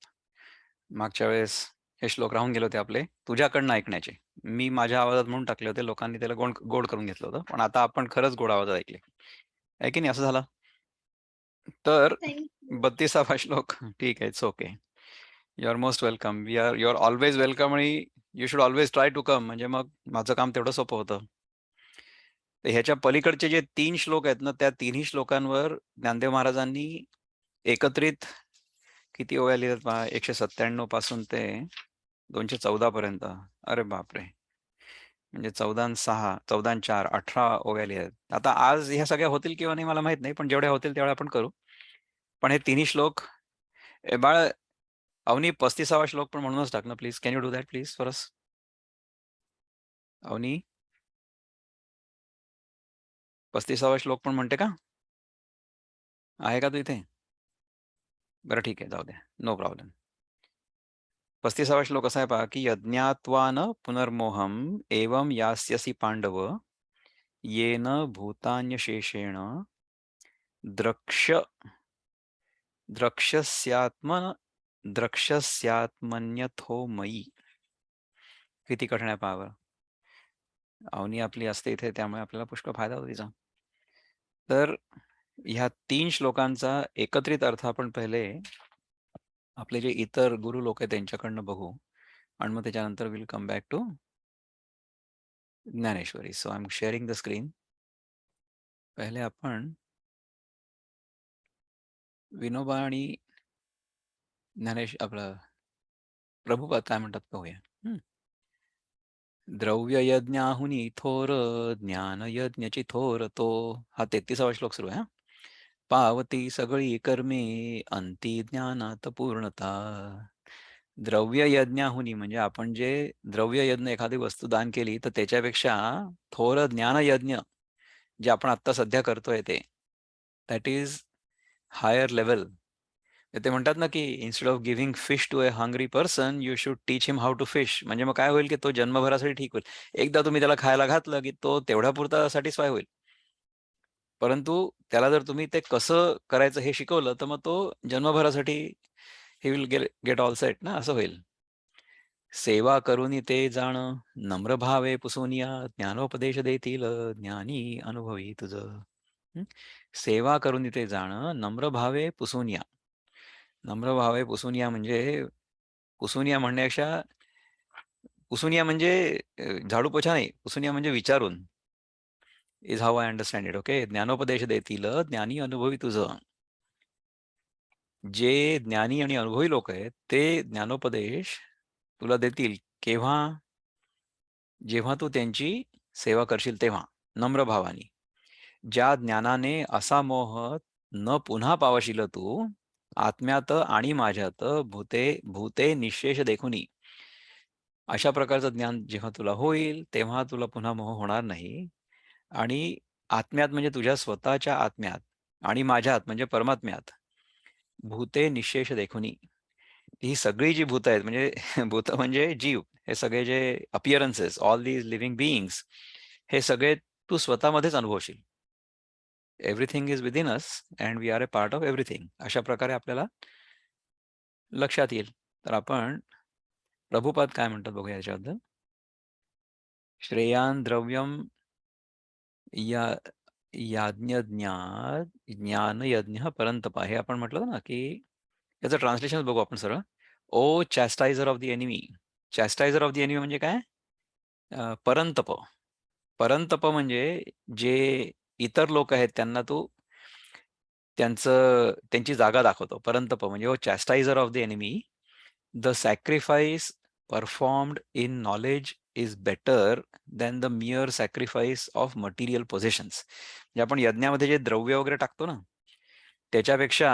मागच्या वेळेस हे श्लोक राहून गेले होते आपले तुझ्याकडनं ऐकण्याचे. मी माझ्या आवाजात म्हणून टाकले होते, लोकांनी त्याला गोड गोड करून घेतलं होतं. पण आता आपण खरंच गोड आवाजात ऐकले. आहे की नाही? असं झालं. तर 32वा श्लोक. ठीक आहे, it's okay. You are most welcome. You are always welcome आणि you should always try to come. म्हणजे मग माझं काम तेवढं सोपं होतं. तर ह्याच्या पलीकडचे जे 3 श्लोक आहेत ना, त्या तिन्ही श्लोकांवर ज्ञानदेव महाराजांनी एकत्रित किती ओव्या लिहिल्यात पहा. 197 पासून ते 214 पर्यंत. अरे बापरे! म्हणजे 14 आणि 6, 14 आणि 4, 18 ओव्या लिहिल्यात. आता आज ह्या सगळ्या होतील किंवा नाही मला माहित नाही, पण जेवढ्या होतील तेवढ्या आपण करू. पण हे तिन्ही श्लोक बाळ अवनी 35वा श्लोक पण म्हणूनच टाक ना please. Can you do that please for us? Avani 35वा श्लोक पण म्हणते का? आहे का तू इथे? बरं ठीक आहे, जाऊ द्या, नो प्रॉब्लेम. 35वा श्लोक असा आहे पहा की यज्ञात्वा न पुनर्मोहम एवं यास्यसि पांडव येन भूतान्यशेषेण द्रक्ष द्रक्ष्यस्यात्मन द्रक्ष्यस्यात्मन्यथो मयी. किती कठीण आहे पहा बरं. अवनी आपली असते इथे, त्यामुळे आपल्याला पुष्कळ फायदा होतो तिचा. तर ह्या 3 श्लोकांचा एकत्रित अर्थ आपण पहिले आपले जे इतर गुरु लोक आहेत त्यांच्याकडनं बघू आणि मग त्याच्यानंतर will come back to Dnyaneshwari. So I am sharing the screen. पहिले आपण विनोबा आणि आपलं प्रभुपाद काय म्हणतात पाहूया. द्रव्ययज्ञाहुनी थोर ज्ञानयज्ञची थोर तो. हा 33वा श्लोक सुरू आहे. पावती सगळी कर्मे अंती ज्ञानात पूर्णता. द्रव्ययज्ञाहुनी म्हणजे आपण जे द्रव्ययज्ञ एखादी वस्तू दान केली तर त्याच्यापेक्षा थोर ज्ञानयज्ञ जे आपण आत्ता सध्या करतोय ते दॅट इज हायर लेवल. ते म्हणतात ना की instead of giving fish to a hungry person you should teach him how to fish. म्हणजे मग काय होईल की तो जन्मभरासाठी ठीक होईल. एकदा तुम्ही त्याला खायला घातलं की तो तेवढ्या पुरता सॅटिस्फाय होईल. परंतु त्याला जर तुम्ही ते कसं करायचं हे शिकवलं तर मग तो जन्मभरासाठी he will get all set ना, असं होईल. सेवा करुनी ते जाण नम्र भावे पुसोनिया ज्ञानोपदेश देतील ज्ञानी अनुभवी तुझ. सेवा करुनी ते जाण नम्र भावे पुसोनिया. नम्र भावे पुसुनिया म्हणजे पुसुनिया म्हणण्यापेक्षा पुसुनिया म्हणजे झाडू पोछा नाही, पुसुनिया म्हणजे विचारून. Is how I understand it. Okay. ज्ञानोपदेश देतील ज्ञानी अनुभवी तुझं. जे ज्ञानी आणि अनुभवी लोक आहेत ते ज्ञानोपदेश तुला देतील केव्हा? जेव्हा तू त्यांची सेवा करशील तेव्हा, नम्र भावानी. ज्या ज्ञानाने असा मोह न पुन्हा पावशील तू आत्म्यात आणि माझ्यात भूते भूते निशेष देखुनी. अशा प्रकारचं ज्ञान जेव्हा तुला होईल तेव्हा तुला पुन्हा मोह होणार नाही. आणि आत्म्यात म्हणजे तुझ्या स्वतःच्या आत्म्यात आणि माझ्यात म्हणजे परमात्म्यात भूते निशेष देखुनी. ही सगळी जी भूत आहेत म्हणजे भूत म्हणजे जीव, हे सगळे जे appearances all these living beings हे सगळे तू स्वतःमध्येच अनुभवशील. Everything is within us and we are a part of everything. अशा प्रकारे आपल्याला लक्षात येईल. तर आपण प्रभुपाद काय म्हणतात बघूया याच्याबद्दल. श्रेयान द्रव्यम या ज्ञान यज्ञ परंतपा. हे आपण म्हटलं ना की याचं ट्रान्सलेशन बघू आपण सरळ. O chastiser of the enemy. Chastiser of the enemy म्हणजे काय? परंतप. परंतप म्हणजे जे इतर लोक आहेत त्यांना तू त्यांची जागा दाखवतो. परंतप म्हणजे O chastiser of the enemy. The sacrifice performed in knowledge is better than the mere sacrifice of material possessions. म्हणजे आपण यज्ञामध्ये जे द्रव्य वगैरे टाकतो ना त्याच्यापेक्षा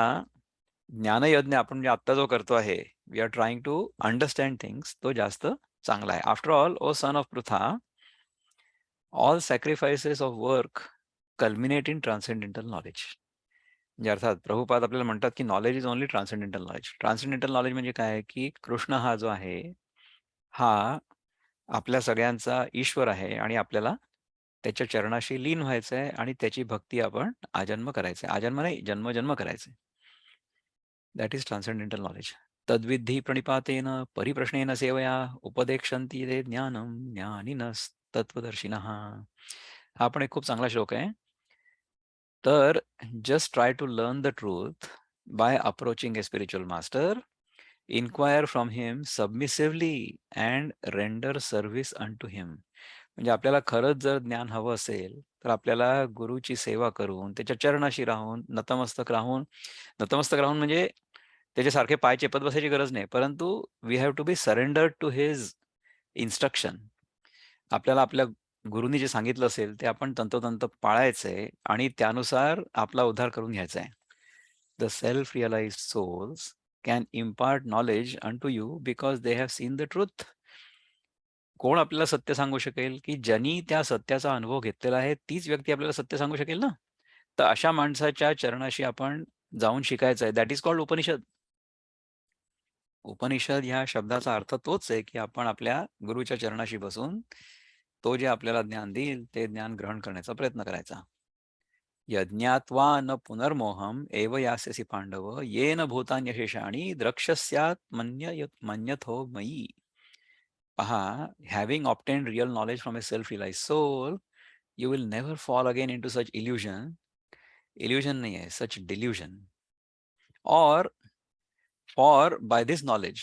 ज्ञानयज्ञ आपण जे आत्ता जो करतो आहे, we are trying to understand things, तो जास्त चांगला आहे. After all O son of Pritha all sacrifices of work culminate in transcendental knowledge. म्हणजे अर्थात प्रभुपाद आपल्याला म्हणतात की knowledge is only transcendental knowledge. Transcendental knowledge म्हणजे काय की कृष्ण हा जो आहे हा आपल्या सगळ्यांचा ईश्वर आहे आणि आपल्याला त्याच्या चरणाशी लीन व्हायचं आहे आणि त्याची भक्ती आपण आजन्म करायचं आहे. आजन्म नाही, जन्मजन्म करायचं आहे. That is transcendental knowledge. तद्विधी प्रणिपातेन परिप्रश्नेन सेवया उपदेक्षन्ति ते ज्ञानम ज्ञानिनस तत्वदर्शिनः. हा पण एक खूप चांगला श्लोक आहे. तर just try to learn the truth by approaching a spiritual master. Inquire from him submissively and render service unto him. म्हणजे आपल्याला खरंच जर ज्ञान हवं असेल तर आपल्याला गुरुची सेवा करून त्याच्या चरणाशी राहून नतमस्तक राहून म्हणजे त्याच्यासारखे पाय चेपत बसायची गरज नाही. परंतु we have to be surrendered to his instruction. आपल्याला आपल्या गुरुनी जे सांगितलं असेल ते आपण तंतोतंत पाळायचंय आणि त्यानुसार आपला उद्धार करून घ्यायचा आहे. The self realized souls can impart knowledge unto you because they have seen the truth. कोण आपल्याला सत्य सांगू शकेल, की ज्यांनी त्या सत्याचा अनुभव घेतलेला आहे, तीच व्यक्ती आपल्याला सत्य सांगू शकेल ना. तर अशा माणसाच्या चरणाशी आपण जाऊन शिकायचं आहे. That is called Upanishad. Upanishad ह्या शब्दाचा अर्थ तोच आहे, की आपण आपल्या गुरुच्या चरणाशी बसून तो जे आपल्याला ज्ञान देईल, ते ज्ञान ग्रहण करण्याचा प्रयत्न करायचा. यज्ञात्वा न पुनर्मोहम एव यास्यसि पांडव येन भूतान्यशेषाणी द्रक्ष्यस्यात् मन्यथो मयी. पहा, having obtained real knowledge from a self realize soul, you will never fall again into such illusion. Illusion नाही आहे, सच डिल्युजन. और for by this knowledge,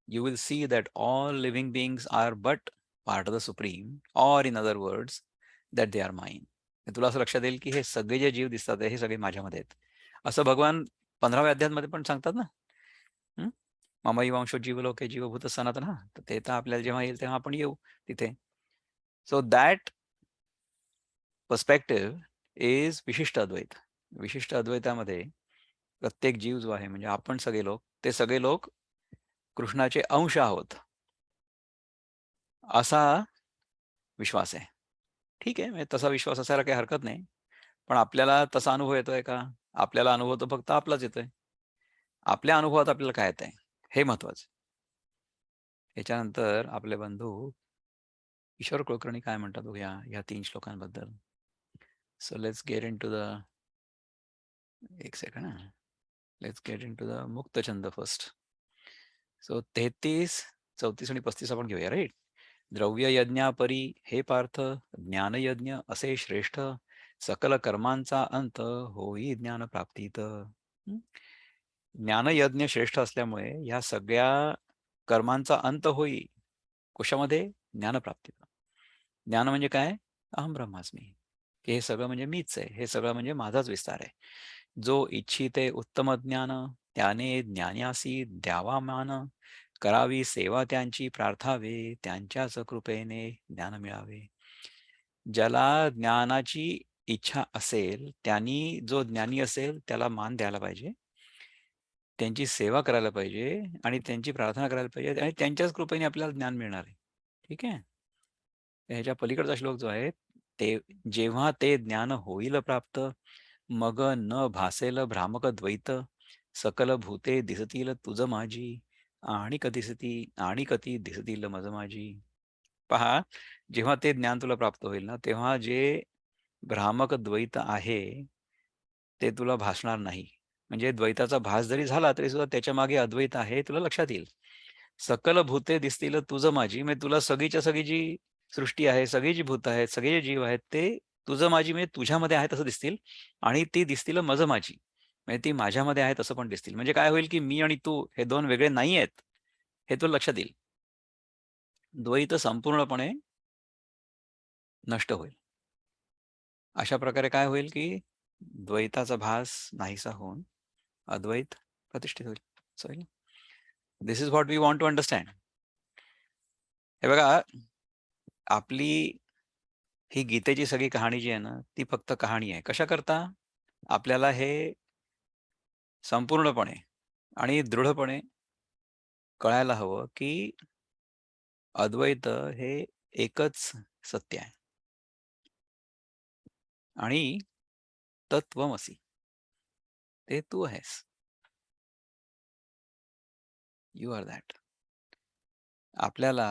you will see that all living beings are but part of the Supreme, or in other words, that they are mine. तुला असं लक्षात येईल की हे सगळे जे जीव दिसतात हे सगळे माझ्यामध्ये आहेत. असं भगवान 15व्या अध्यायामध्ये पण सांगतात ना. हं? ममई वंशो जीवलोके जीवभूत सनातन. तर ते तर आपल्याला जेव्हा येईल तेव्हा आपण येऊ तिथे. सो दॅट पर्स्पेक्टिव्ह इज विशिष्ट अद्वैत. विशिष्ट अद्वैतामध्ये प्रत्येक जीव जो आहे म्हणजे आपण सगळे लोक, ते सगळे लोक कृष्णाचे अंश आहोत, असा विश्वास आहे. ठीक आहे, म्हणजे तसा विश्वास असायला काही हरकत नाही. पण आपल्याला तसा अनुभव येतोय का? आपल्याला अनुभव तर फक्त आपलाच येतोय. आपल्या अनुभवात आपल्याला काय येतंय हे महत्वाचं. याच्यानंतर आपले बंधू किशोर कुलकर्णी काय म्हणतात बघूया ह्या 3 श्लोकांबद्दल. So let's get into the, एक सेकंड हां. लेट्स गेट इंटू द मुक्तछंद फर्स्ट. सो 33, 34 आणि 35 आपण घेऊया, राईट? द्रव्य यज्ञापरी हे पार्थ ज्ञानयज्ञ असे श्रेष्ठ, सकल कर्मांचा अंत होई ज्ञानप्राप्तीत. ज्ञानयज्ञ श्रेष्ठ असल्यामुळे ह्या सगळ्या कर्मांचा अंत होई. कशामध्ये? ज्ञानप्राप्तीत. ज्ञान म्हणजे काय? अहम ब्रह्मास्मी, की हे सगळं म्हणजे मीच आहे, हे सगळं म्हणजे माझाच विस्तार आहे. जो इच्छिते उत्तम ज्ञान, त्याने ज्ञान्यासी द्यावा मान, करावी सेवा त्यांची प्रार्थावे, त्यांच्याच कृपेने ज्ञान मिळावे. ज्याला ज्ञानाची इच्छा असेल, त्यांनी जो ज्ञानी असेल त्याला मान द्यायला पाहिजे, त्यांची सेवा करायला पाहिजे आणि त्यांची प्रार्थना करायला पाहिजे आणि त्यांच्याच कृपेने आपल्याला ज्ञान मिळणार आहे. ठीक आहे? ह्याच्या पलीकडचा श्लोक जो आहे, ते जेव्हा ते ज्ञान होईल प्राप्त, मग न भासेल भ्रामक द्वैत, सकल भूते दिसतील तुझ माझी, आणि कधी दिसतील मज माझी. पहा, जेव्हा ते ज्ञान तुला प्राप्त होईल ना, तेव्हा जे भ्रामक द्वैत आहे, ते तुला भासणार नाही. म्हणजे द्वैताचा भास जरी झाला, तरी सुद्धा त्याच्या मागे अद्वैत आहे हे तुला लक्षात येईल. सकल भूते दिसतील तुझं माझी, म्हणजे तुला सगळीच्या सगळी जी सृष्टी आहे, सगळी जी भूत आहेत, सगळे जे जीव आहेत, ते तुझं माझी म्हणजे तुझ्यामध्ये आहेत असं दिसतील आणि ती दिसतील मज माझी. म्हणजे ती माझ्यामध्ये आहेत असं पण दिसतील. म्हणजे काय होईल, की मी आणि तू हे 2 वेगळे नाही आहेत, हे तुला लक्षात येईल. द्वैत संपूर्णपणे नष्ट होईल. अशा प्रकारे काय होईल, की द्वैताचा भास नाहीसा होऊन अद्वैत प्रतिष्ठित होईल. So this is what we want to understand. हे बघा, आपली ही गीतेची सगळी कहाणी जी आहे ना, ती फक्त कहाणी आहे. कशाकरता? आपल्याला हे संपूर्णपणे आणि दृढपणे कळायला हवं, की अद्वैत हे एकच सत्य आहे आणि तत्वमसी, ते तू आहेस. You are that. आपल्याला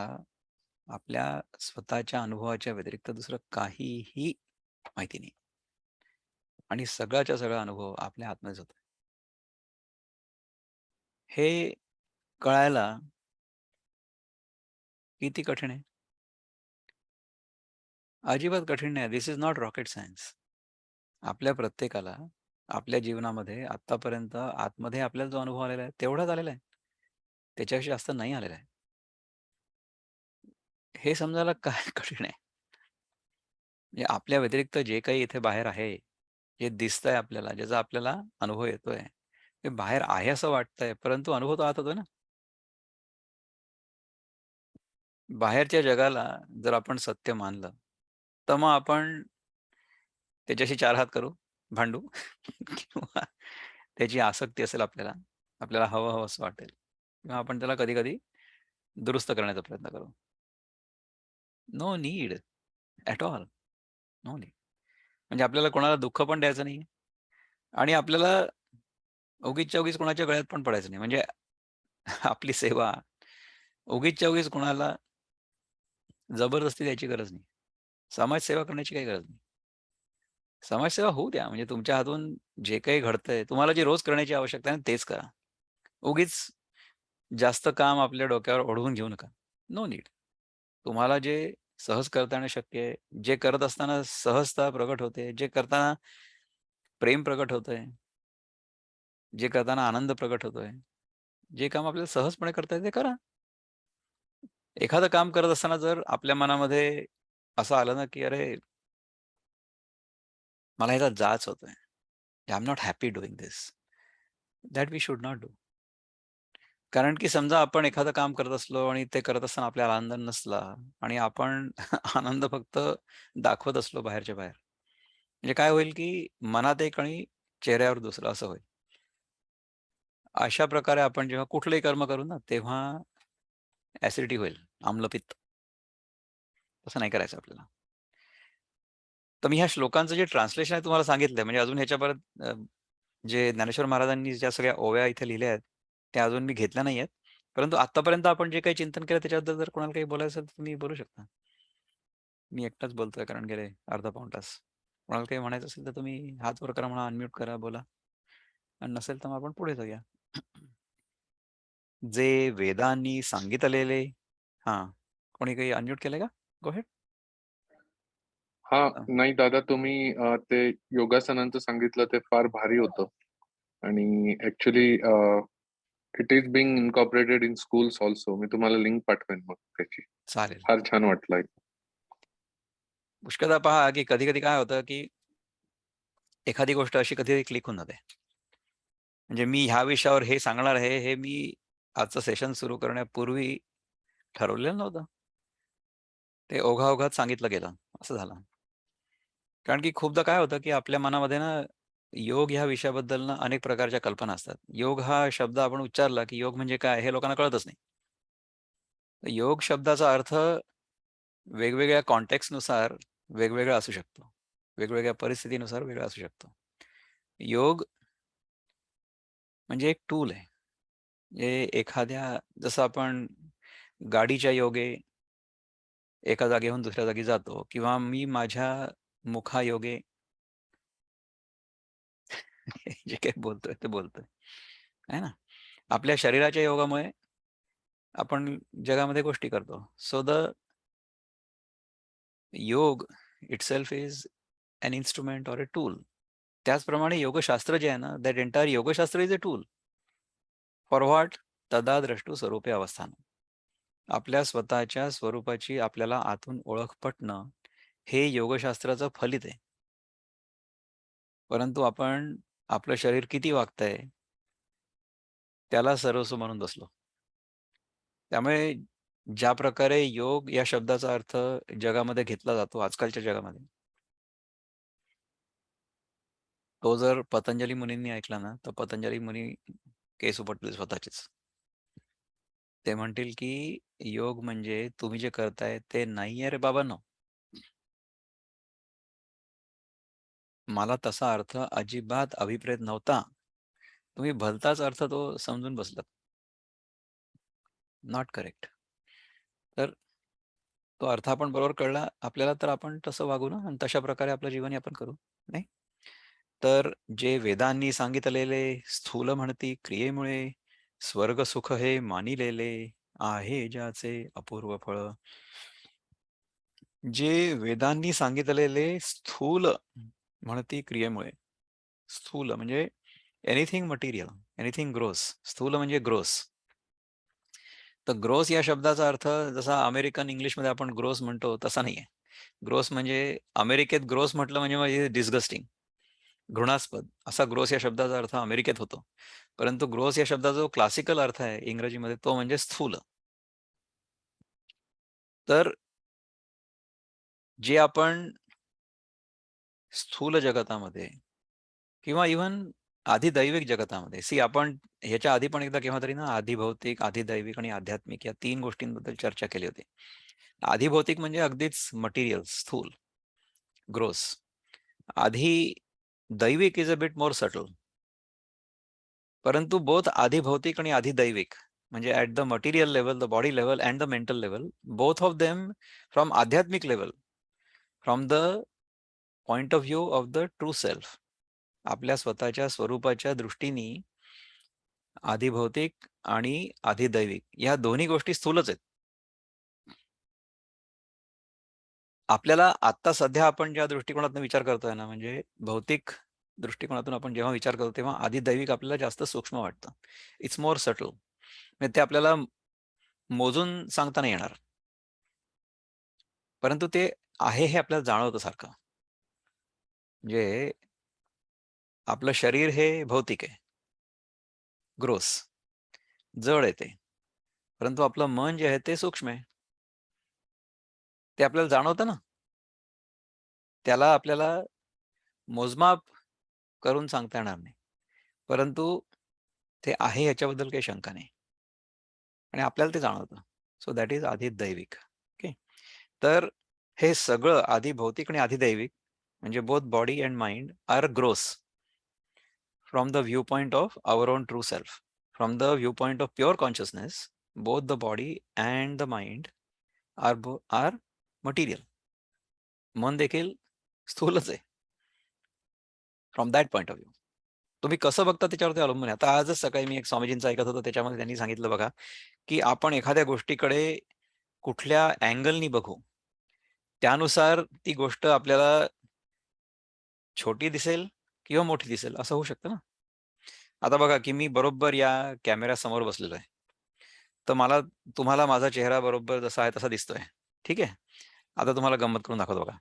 आपल्या स्वतःच्या अनुभवाच्या व्यतिरिक्त दुसरं काहीही माहिती नाही आणि सगळाच्या सगळा अनुभव आपल्या आतमध्येच होतो. हे कळायला किती कठीण आहे? अजिबात कठीण नाही. दिस इज नॉट रॉकेट सायन्स. आपल्या प्रत्येकाला आपल्या जीवनामध्ये आत्तापर्यंत आतमध्ये आपल्याला जो अनुभव आलेला आहे, तेवढाच आलेला आहे. त्याच्यापेक्षा जास्त नाही आलेला आहे. हे समजायला काय कठीण आहे? म्हणजे आपल्या व्यतिरिक्त जे काही इथे बाहेर आहे, जे दिसतंय आपल्याला, ज्याचा आपल्याला अनुभव येतोय, ते बाहेर आहे असं वाटतंय, परंतु अनुभव तो आत होतोय ना. बाहेरच्या जगाला जर आपण सत्य मानलं, तर मग आपण त्याच्याशी 4 हात करू, भांडू किंवा त्याची आसक्ती असेल आपल्याला, आपल्याला हवं-हवंसं वाटेल किंवा आपण त्याला कधी-कधी दुरुस्त करण्याचा प्रयत्न करू. No need at all. No need. म्हणजे आपल्याला कोणाला दुःख पण द्यायचं नाही आणि आपल्याला उगीचच्या उगीच कोणाच्या गळ्यात पण पडायचं नाही. म्हणजे आपली सेवा उगीचच्या उगीच कोणाला जबरदस्ती द्यायची गरज नाही. समाजसेवा करण्याची काही गरज नाही. समाजसेवा होऊ द्या. म्हणजे तुमच्या हातून जे काही घडतंय, तुम्हाला जे रोज करण्याची आवश्यकता आहे ना, तेच करा. उगीच जास्त काम आपल्या डोक्यावर ओढवून घेऊ नका. No need. तुम्हाला जे सहज करता येणं शक्य आहे, जे करत असताना सहजता प्रकट होते, जे करताना प्रेम प्रकट होतंय, जे करताना आनंद प्रकट होतोय, जे काम आपल्याला सहजपणे करता येते ते करा. एखादं काम करत असताना जर आपल्या मनामध्ये असं आलं ना, की "अरे, मला ह्याचा जाच होतोय. I am not happy doing this." That we should not do. कारण की समजा आपण एखादं काम करत असलो आणि ते करत असताना आपल्याला आनंद नसला आणि आपण आनंद फक्त दाखवत असलो बाहेरच्या बाहेर. म्हणजे काय होईल, की मनात एक आणि चेहऱ्यावर दुसरं असं होईल. अशा प्रकारे आपण जेव्हा कुठलंही कर्म करू ना, तेव्हा ॲसिडिटी होईल, आम्लपित्त. तसं नाही करायचं आपल्याला. तर मी ह्या श्लोकांचं जे ट्रान्सलेशन आहे तुम्हाला सांगितलंय. म्हणजे अजून ह्याच्या परत जे ज्ञानेश्वर महाराजांनी ज्या सगळ्या ओव्या इथे लिहिल्या आहेत, त्या अजून मी घेतल्या नाहीयेत. परंतु आत्तापर्यंत आपण जे काही चिंतन केलं त्याच्याबद्दल जर कोणाला काही बोलायचं असेल तर तुम्ही बोलू शकता. मी एकटाच बोलतोय कारण गेले अर्धा पाऊण तास. कोणाला काही म्हणायचं असेल तर तुम्ही हात वर करा, म्हणा, अनम्यूट करा, बोला. आणि नसेल तर मग आपण पुढे जाऊया. जे वेदांनी सांगितलेले हां. कोणी काही अनम्यूट केलंय का? Go ahead. हां, नाही दादा तुम्ही ते योगासनांचं सांगितलं ते फार भारी होतं आणि actually it is being incorporated in schools also. मी तुम्हाला लिंक पाठवेन मग त्याची. चालेल. फार छान वाटलं ऐकून. पुष्कळदा पहा, की कधी-कधी काय होतं, की एखादी गोष्ट अशी कधीतरी क्लिक होऊन जाते. म्हणजे मी ह्या विषयावर हे सांगणार आहे, हे मी आजचं सेशन सुरू करण्यापूर्वी ठरवलेलं नव्हतं. ते ओघाओघात सांगितलं गेलं, असं झालं. कारण की खूपदा काय होतं, की आपल्या मनामध्ये ना, योग ह्या विषयाबद्दल ना अनेक प्रकारच्या कल्पना असतात. योग हा शब्द आपण उच्चारला, की योग म्हणजे काय हे लोकांना कळतच नाही. तर योग शब्दाचा अर्थ वेगवेगळ्या कॉन्टेक्स्टनुसार वेगवेगळा असू शकतो. वेगवेगळ्या परिस्थितीनुसार वेगळा असू शकतो. योग म्हणजे एक टूल आहे. म्हणजे एखाद्या जसं आपण गाडीच्या योगे एका जागेहून दुसऱ्या जागी जातो किंवा मी माझ्या मुखायोगे जे काही बोलतोय ते बोलतोय. आहे ना? आपल्या शरीराच्या योगामुळे आपण जगामध्ये गोष्टी करतो. So the yoga itself is an instrument or a tool. त्याचप्रमाणे योगशास्त्र जे आहे ना, that entire yogashastra is a tool. For what? तदाद्रष्टू स्वरूपे अवस्थान. आपल्या स्वतःच्या स्वरूपाची आपल्याला आतून ओळख पटणं, हे योगशास्त्राचं फलित आहे. परंतु आपण आपलं शरीर किती वागतंय, त्याला सर्वस्व म्हणून बसलो. त्यामुळे ज्या प्रकारे योग या शब्दाचा अर्थ जगामध्ये घेतला जातो आजकालच्या जगामध्ये, तो जर पतंजली मुनींनी ऐकला ना, तर पतंजली मुनी केस उपटतील स्वतःचेच. ते म्हणतील, की योग म्हणजे तुम्ही जे करताय ते नाहीये रे बाबांनो. मला तसा अर्थ अजिबात अभिप्रेत नव्हता. तुम्ही भलताच अर्थ तो समजून बसलात. Not correct. तर तो अर्थ आपण बरोबर कळला आपल्याला तर आपण तसं वागू ना आणि तशा प्रकारे आपलं जीवनयापन करू, नाही? तर जे वेदांनी सांगितलेले स्थूल म्हणती क्रियेमुळे स्वर्ग सुख हे मानिलेले आहे ज्याचे अपूर्व फळ. जे वेदांनी सांगितलेले स्थूल म्हणती क्रियेमुळे, स्थूल म्हणजे एनिथिंग मटेरियल, एनिथिंग ग्रोस. स्थूल म्हणजे ग्रोस. तर ग्रोस या शब्दाचा अर्थ जसा अमेरिकन इंग्लिशमध्ये आपण ग्रोस म्हणतो तसा नाहीये. ग्रोस म्हणजे अमेरिकेत ग्रोस म्हटलं म्हणजे डिस्गस्टिंग, घृणास्पद असा ग्रोस या शब्दाचा अर्थ अमेरिकेत होतो. परंतु ग्रोस या शब्दाचा जो क्लासिकल अर्थ आहे इंग्रजीमध्ये तो म्हणजे स्थूल. तर जे आपण स्थूल जगतामध्ये किंवा इव्हन आधिदैविक जगतामध्ये आपण ह्याच्या आधी पण एकदा केव्हा तरी ना आधिभौतिक, आधिदैविक आणि आध्यात्मिक या 3 गोष्टींबद्दल चर्चा केली होती. आधी भौतिक म्हणजे अगदीच मटेरियल, स्थूल, ग्रोस. आधी दैविक is a bit more subtle. परंतु बोथ आधी भौतिक आणि आधी दैविक म्हणजे at the material level, the body level and the mental level, both of them from adhyatmik level, from the point of view of the true self, आपल्या स्वतःच्या स्वरूपाच्या दृष्टीने आधी भौतिक आणि आधी दैविक या दोन्ही गोष्टी स्थूलच आहेत. आपल्याला आत्ता सध्या आपण ज्या दृष्टिकोनातून विचार करतोय ना, म्हणजे भौतिक दृष्टिकोनातून आपण जेव्हा विचार करतो तेव्हा आधी दैविक आपल्याला जास्त सूक्ष्म वाटतं. It's more subtle. म्हणजे ते आपल्याला मोजून सांगता नाही येणार. परंतु ते आहे हे आपल्याला जाणवतं सारखं. म्हणजे आपलं शरीर हे भौतिक आहे, ग्रोस, जड आहे ते. परंतु आपलं मन जे आहे ते सूक्ष्म आहे. ते आपल्याला जाणवतं ना. त्याला आपल्याला मोजमाप करून सांगता येणार नाही. परंतु ते आहे ह्याच्याबद्दल काही शंका नाही. आणि आपल्याला ते जाणवतं. सो दॅट इज आधी दैविक. ओके. तर हे सगळं आधी भौतिक आणि आधी दैविक म्हणजे both body and mind are gross from the view point of our own true self. From the view point of pure consciousness, both the body and the mind are material. मन देखील स्थूलच आहे from that point of view. तुम्ही कसं बघता त्याच्यावरती अवलंबून आहे. आता आजच सकाळी मी एक स्वामीजींचं ऐकत होतो, त्याच्यामध्ये त्यांनी सांगितलं बघा, की आपण एखाद्या गोष्टीकडे कुठल्या अँगलनी बघू, त्यानुसार ती गोष्ट आपल्याला छोटी दिसेल किंवा मोठी दिसेल, असं होऊ शकतं ना. आता बघा, की मी बरोबर या कॅमेऱ्यासमोर बसलेलो आहे. तर तुम्हाला माझा चेहरा बरोबर जसा आहे तसा दिसतोय. ठीक आहे. आता तुम्हाला गंमत करून दाखवतो बघा.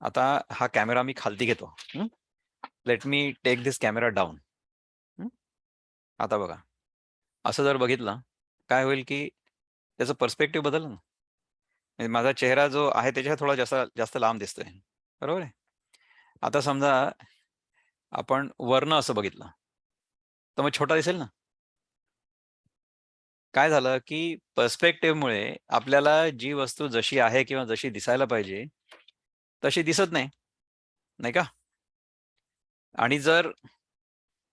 आता हा कॅमेरा मी खालती घेतो. Let me take this camera down. आता बघा, असं जर बघितलं, काय होईल, की त्याचं पर्स्पेक्टिव्ह बदललं ना. म्हणजे माझा चेहरा जो आहे त्याच्यात थोडा जास्त जास्त लांब दिसतोय. बरोबर आहे. आता समजा आपण वरनं असं बघितलं, तर मग छोटा दिसेल ना. काय झालं, की पर्स्पेक्टिव्हमुळे आपल्याला जी वस्तू जशी आहे किंवा जशी दिसायला पाहिजे, तशी दिसत नाही, नाही का? आणि जर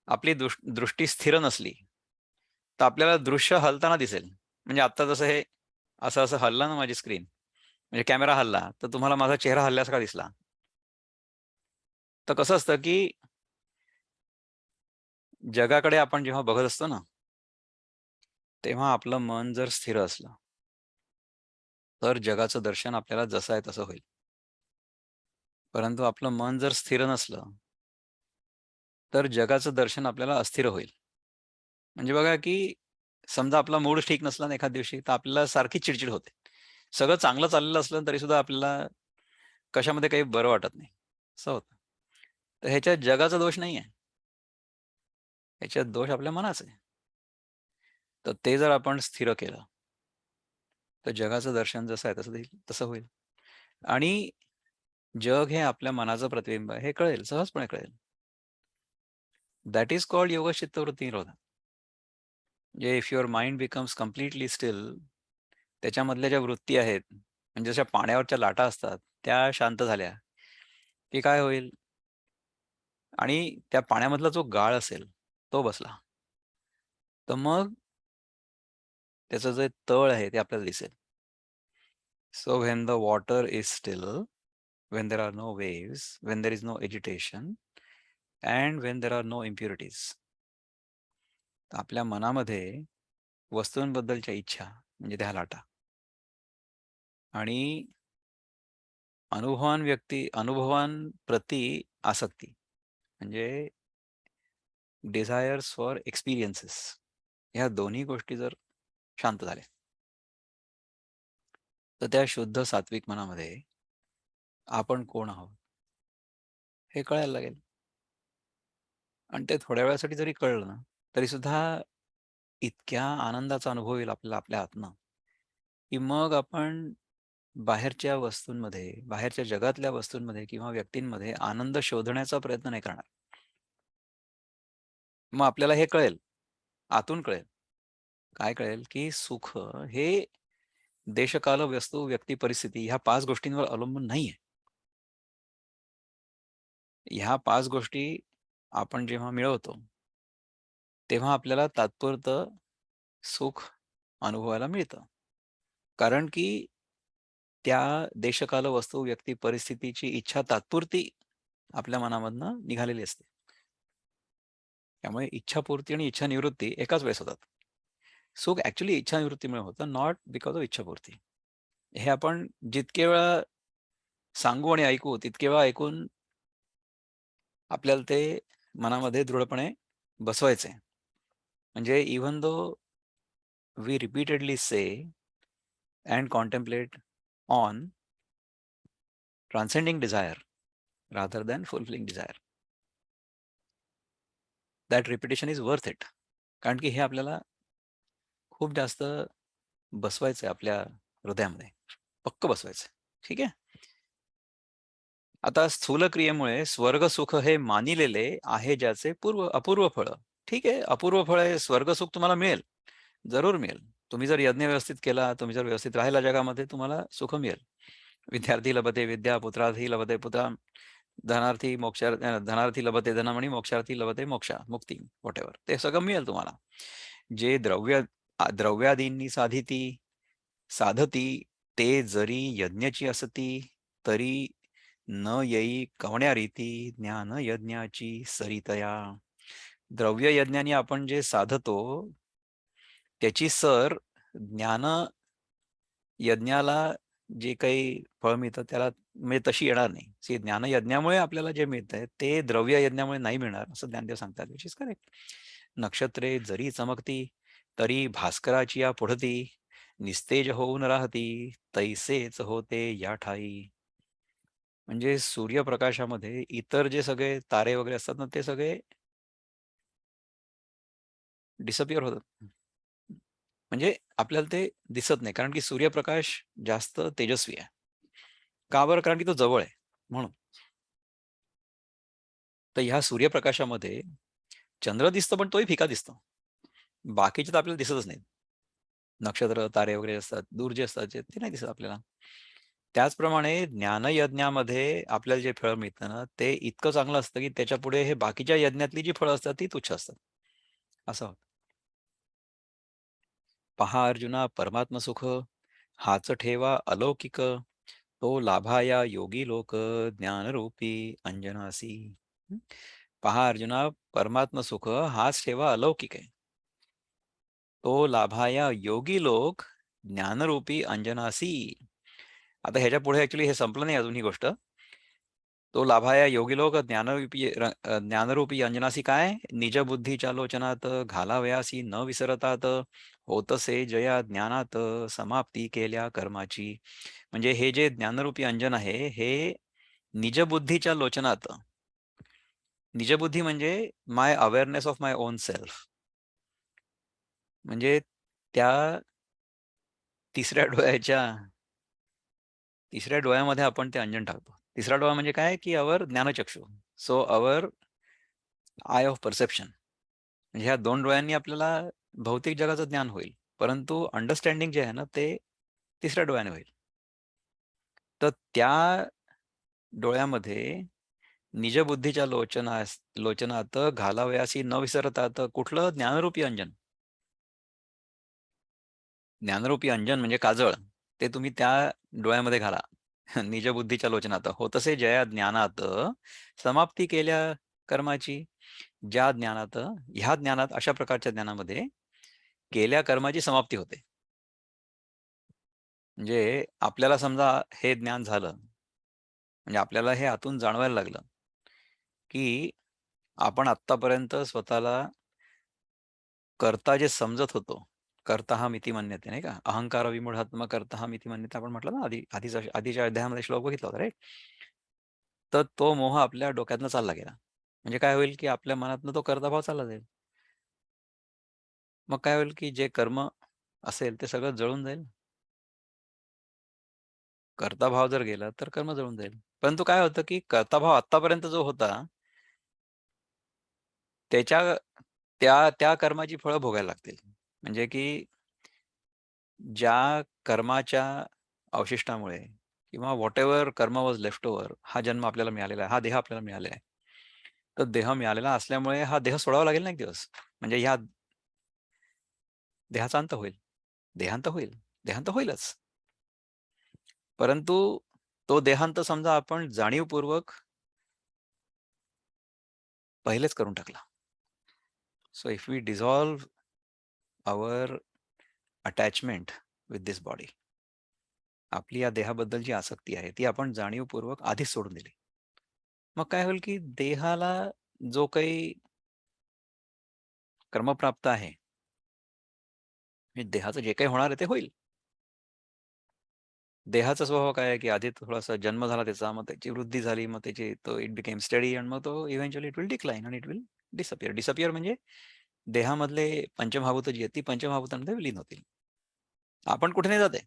आपली दृष्टी स्थिर नसली, तर आपल्याला दृश्य हलताना दिसेल. म्हणजे आत्ता जसं हे असं-असं हललं ना माझी स्क्रीन, म्हणजे कॅमेरा हलला, तर तुम्हाला माझा चेहरा हलल्यासारखा दिसला. तर कसं असतं, की जगाकडे आपण जेव्हा बघत असतो ना, तेव्हा आपलं मन जर स्थिर असलं, तर जगाचं दर्शन आपल्याला जसं आहे तसं होईल. परंतु आपलं मन जर स्थिर नसलं, तर जगाचं दर्शन आपल्याला अस्थिर होईल. म्हणजे बघा, की समजा आपला मूड ठीक नसला ना एखाद्या दिवशी, तर आपल्याला सारखी चिडचिड होते. सगळं चांगलं चाललेलं असलं तरीसुद्धा आपल्याला कशामध्ये काही बरं वाटत नाही. असं होतं. तर ह्याच्यात जगाचा दोष नाहीये. ह्याच्यात दोष आपल्या मनाचा आहे. तर ते जर आपण स्थिर केलं, तर जगाचं दर्शन जसं आहे तसं होईल. आणि जग हे आपल्या मनाचं प्रतिबिंब आहे, हे कळेल, सहजपणे कळेल. दॅट इज कॉल्ड योग चित्तवृत्ती निरोध. म्हणजे if your mind becomes completely still, त्याच्यामधल्या ज्या वृत्ती आहेत, म्हणजे जशा पाण्यावरच्या लाटा असतात, त्या शांत झाल्या, की काय होईल? आणि त्या पाण्यामधला जो गाळ असेल, तो बसला. तर मग त्याचं जे तळ आहे ते आपल्याला दिसेल. So when the water is still, when there are no waves, when there is no agitation, and when there are no impurities. आपल्या मनामध्ये वस्तूंबद्दलच्या इच्छा म्हणजे त्या लाटा आणि अनुभवांप्रती आसक्ती म्हणजे डिझायर्स फॉर एक्सपिरियन्सेस, ह्या दोन्ही गोष्टी जर शांत झाल्या, तर त्या शुद्ध सात्विक मनामध्ये आपण कोण आहोत हे कळायला लागेल. आणि ते थोड्या वेळासाठी जरी कळलं ना, तरी सुद्धा इतक्या आनंदाचा अनुभव येईल आपल्याला आपल्या आतनं, की मग आपण बाहेरच्या वस्तूंमध्ये, बाहेरच्या जगातल्या वस्तूंमध्ये किंवा व्यक्तींमध्ये आनंद शोधण्याचा प्रयत्न नाही करणार. मग आपल्याला हे कळेल, आतून कळेल. काय कळेल, की सुख हे देशकाल, वस्तू, व्यक्ती, परिस्थिती ह्या 5 गोष्टींवर अवलंबून नाहीये. ह्या 5 गोष्टी आपण जेव्हा मिळवतो, तेव्हा आपल्याला तात्पुरतं सुख अनुभवायला मिळतं. कारण की त्या देशकाल, वस्तू, व्यक्ती, परिस्थितीची इच्छा तात्पुरती आपल्या मनामधनं निघालेली असते. त्यामुळे इच्छापूर्ती आणि इच्छानिवृत्ती एकाच वेळेस होतात. सुख ॲक्चुअली इच्छानिवृत्तीमुळे होतं, नॉट बिकॉज ऑफ इच्छापूर्ती. हे आपण जितके वेळा सांगू आणि ऐकू, तितके वेळा ऐकून आपल्याला ते मनामध्ये दृढपणे बसवायचं आहे. म्हणजे even though we repeatedly say and contemplate on transcending desire rather than fulfilling desire. That repetition is worth it. कारण की हे आपल्याला खूप जास्त बसवायचं आहे आपल्या हृदयामध्ये. पक्क बसवायचं आहे. ठीक आहे? आता स्थूल क्रियेमुळे स्वर्ग सुख हे मानिलेले आहे ज्याचे अपूर्व फळ. ठीक आहे, अपूर्व फळ हे स्वर्ग सुख तुम्हाला मिळेल, जरूर मिळेल. तुम्ही जर यज्ञ व्यवस्थित केला, तुम्ही जर व्यवस्थित राहिला जगामध्ये, तुम्हाला सुख मिळेल. विद्यार्थी लभते विद्या, पुत्रार्थी लभते पुत्रा, धनार्थी लभते धनम आणि मोक्षार्थी लभते मुक्ती, व्हॉटएव्हर. ते सगळं मिळेल तुम्हाला. जे द्रव्यादींनी साधती, ते जरी यज्ञाची असती, तरी न येई कवण्या रीती ज्ञान यज्ञाची सरितया. द्रव्य यज्ञाने आपण जे साधतो, त्याची सर ज्ञान यज्ञाला जे काही फळ मिळतं त्याला म्हणजे तशी येणार नाही. ज्ञान यज्ञामुळे आपल्याला जे मिळतंय ते द्रव्य यज्ञामुळे नाही मिळणार, असं ज्ञानदेव सांगतात, विच इज करेक्ट. नक्षत्रे जरी चमकती, तरी भास्कराची या पुढती, निस्तेज होऊन राहती, तैसेच होते या ठाई. म्हणजे सूर्यप्रकाशामध्ये इतर जे सगळे तारे वगैरे असतात ना, ते सगळे डिसअपिअर होतात. म्हणजे आपल्याला ते दिसत नाही, कारण की सूर्यप्रकाश जास्त तेजस्वी आहे. का बरं? कारण की तो जवळ आहे म्हणून. तर ह्या सूर्यप्रकाशामध्ये चंद्र दिसतो, पण तोही फिका दिसतो. बाकीचे तर आपल्याला दिसतच नाहीत. नक्षत्र, तारे वगैरे असतात, दूर जे असतात ते नाही दिसत आपल्याला. त्याचप्रमाणे ज्ञानयज्ञामध्ये आपल्याला जे फळ मिळतं ना, ते इतकं चांगलं असतं, की त्याच्यापुढे हे बाकीच्या यज्ञातली जी फळं असतात ती तुच्छ असतात. असं होतं. पहा अर्जुना, परमात्म सुख हाच ठेवा अलौकिक, तो लाभाया योगी लोक ज्ञानरूपी अंजनासी. हं? पहा अर्जुना, परमात्म सुख हाच ठेवा अलौकिक आहे. तो लाभाया योगी लोक ज्ञानरूपी अंजनासी. आता ह्याच्या पुढे ऍक्च्युली हे संपलं नाही अजून ही गोष्ट. तो लाभाया योगी लोक ज्ञानरूपी अंजनासी काय? निज बुद्धीच्या लोचनात घालावयासी न विसरतात, होतसे जया ज्ञानात समाप्ती केल्या कर्माची. म्हणजे हे जे ज्ञानरूपी अंजन आहे, हे निजबुद्धीच्या लोचनात. निजबुद्धी म्हणजे my awareness of my own self. म्हणजे त्या तिसऱ्या डोळ्याच्या तिसऱ्या डोळ्यामध्ये आपण ते अंजन टाकतो. तिसरा डोळा म्हणजे काय? की अवर ज्ञानचक्षु. So our eye of perception. म्हणजे ह्या 2 डोळ्यांनी आपल्याला भौतिक जगाचं ज्ञान होईल. परंतु अंडरस्टँडिंग जे आहे ना, ते तिसऱ्या डोळ्याने होईल. तर त्या डोळ्यामध्ये निजबुद्धीच्या लोचनात घालावयासी न विसरतात कुठलं? ज्ञानरूपी अंजन. ज्ञानरूपी अंजन म्हणजे काजळ. ते तुम्ही त्या डोळ्यामध्ये घाला. निजबुद्धीच्या लोचनात. होतसे जया ज्ञानात समाप्ती केल्या कर्माची. ज्या ज्ञानात, ह्या ज्ञानात, अशा प्रकारच्या ज्ञानामध्ये केल्या कर्माची समाप्ती होते. म्हणजे आपल्याला समजा हे ज्ञान झालं, म्हणजे आपल्याला हे आतून जाणवायला लागलं, की आपण आत्तापर्यंत स्वतःला कर्ता जे समजत होतो, कर्ता हा मिती मन्यते, नाही का? अहंकार विमूढात्म कर्ता हा मिती मन्यते आपण म्हटलं ना, आधीच्या अध्यायामध्ये श्लोक बघितला होता, राईट? तर तो मोह आपल्या डोक्यातनं चालला गेला. म्हणजे काय होईल, की आपल्या मनातनं तो कर्ताभाव चालला जाईल. मग काय होईल, की जे कर्म असेल ते सगळं जळून जाईल. कर्ताभाव जर गेला तर कर्म जळून जाईल. परंतु काय होतं, की कर्ताभाव आत्तापर्यंत जो होता, त्याच्या त्या त्या कर्माची फळं भोगायला लागतील. म्हणजे की ज्या कर्माच्या अवशिष्टामुळे किंवा व्हॉटएव्हर कर्म वॉज लेफ्ट ओव्हर हा जन्म आपल्याला मिळालेला आहे, हा देह आपल्याला मिळालेला आहे. तर देह मिळालेला असल्यामुळे हा देह सोडावा लागेल ना एक दिवस. म्हणजे ह्या देहाचा अंत होईल. देहांत होईल. देहांत होईलच. परंतु तो देहांत समजा आपण जाणीवपूर्वक पहिलेच करून टाकला. So if we dissolve our attachment with this body, आपली या देहाबद्दल जी आसक्ती आहे ती आपण जाणीवपूर्वक आधीच सोडून दिली. मग काय होईल की देहाला जो काही कर्मप्राप्त आहे, म्हणजे देहाचं जे काही होणार आहे ते होईल. देहाचा स्वभाव काय आहे की आधी थोडासा जन्म झाला त्याचा, मग त्याची वृद्धी झाली, मग त्याची तो इट बिकेम स्टडी आणि मग तो इव्हेंच्युअली इट विल डिक्लाइन आणि इट विल डिसअपिअर. डिसअपिअर म्हणजे देहामधले पंचमहाभूत जी आहेत ती पंचमहाभूतांमध्ये विलीन होतील. आपण कुठे नाही जाते.